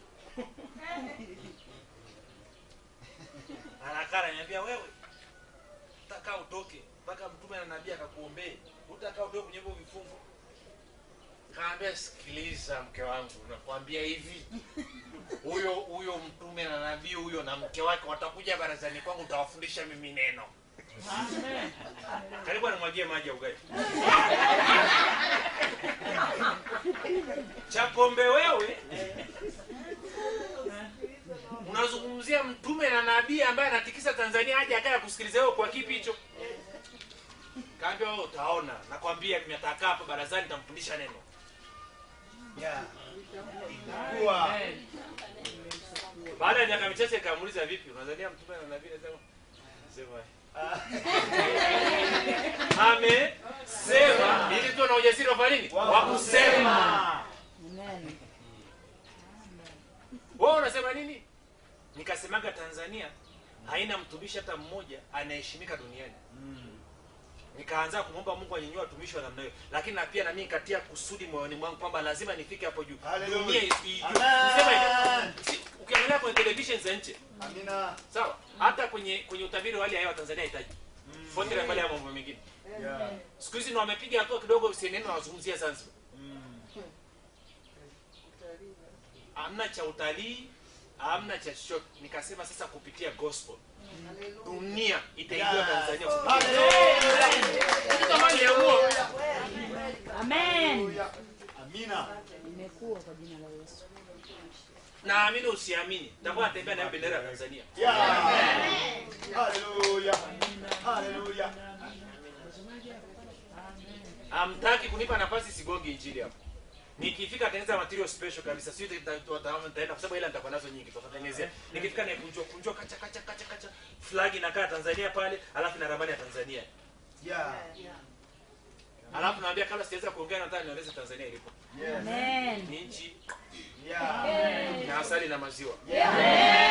Anakara ananiambia wewe utaka utoke mpaka mtume na nabii akakuombee. Utaka utoke kwenye hivyo vifungo. Kaambia sikiliza mke wangu, nakwambia hivi. Huyo mtume na nabii huyo na mke wake watakuja barazani kwangu, utawafundisha mimi neno. Amen. Karibu anamwagia maji ya ugali. Chapombe wewe. Unazungumzia mtume na nabii ambaye anatikisa Tanzania aje akaya kusikiliza wewe kwa kipi hicho? Kaambia wewe utaona. Nakwambia nimetakaa hapa barazani nitamfundisha neno. Yeah. Baada ya miaka michache kamuuliza vipi? Unadhania mtume na nabii anasema amesema ili tu na ujasiri wa nini? Wa kusema. Amen. Wewe unasema nini? Nikasemaga Tanzania haina mtumishi hata mmoja anaheshimika duniani. Nikaanza kumwomba Mungu anyanyue watumishi wa namna hiyo. Lakini na pia na mimi nikatia kusudi moyoni mwangu kwamba lazima nifike hapo juu. Dunia isijue. Nisema hivi. Ukiangalia kwenye television za nje. Amina. Sawa? Hata kwenye utabiri wa hali ya hewa Tanzania hitaji. Fote na pale ya mambo mengine. Yeah. Siku hizi ndio wamepiga hatua kidogo CNN na wazungumzia Zanzibar. Hamna cha utalii, hamna cha chochote. Nikasema sasa kupitia gospel dunia itaijua Tanzania. Amen. Amina. Imekuwa kwa jina la Yesu. Naamini usiamini, nitakuwa natembea na bendera ya Tanzania. Amen. Haleluya. Haleluya. Hamtaki kunipa nafasi sigongi injili hapo. Nikifika tengeneza material special kabisa. Sio nitaenda kwa sababu ile nitakuwa nazo nyingi tutatengenezea. Nikifika na kunjwa kacha flag inakaa Tanzania pale, alafu na ramani ya Tanzania. Yeah. Alafu naambia kabla sijaweza kuongea nataka nieleze Tanzania ilipo. Amen. Ni nchi Yeah. na asali na maziwa. Amen.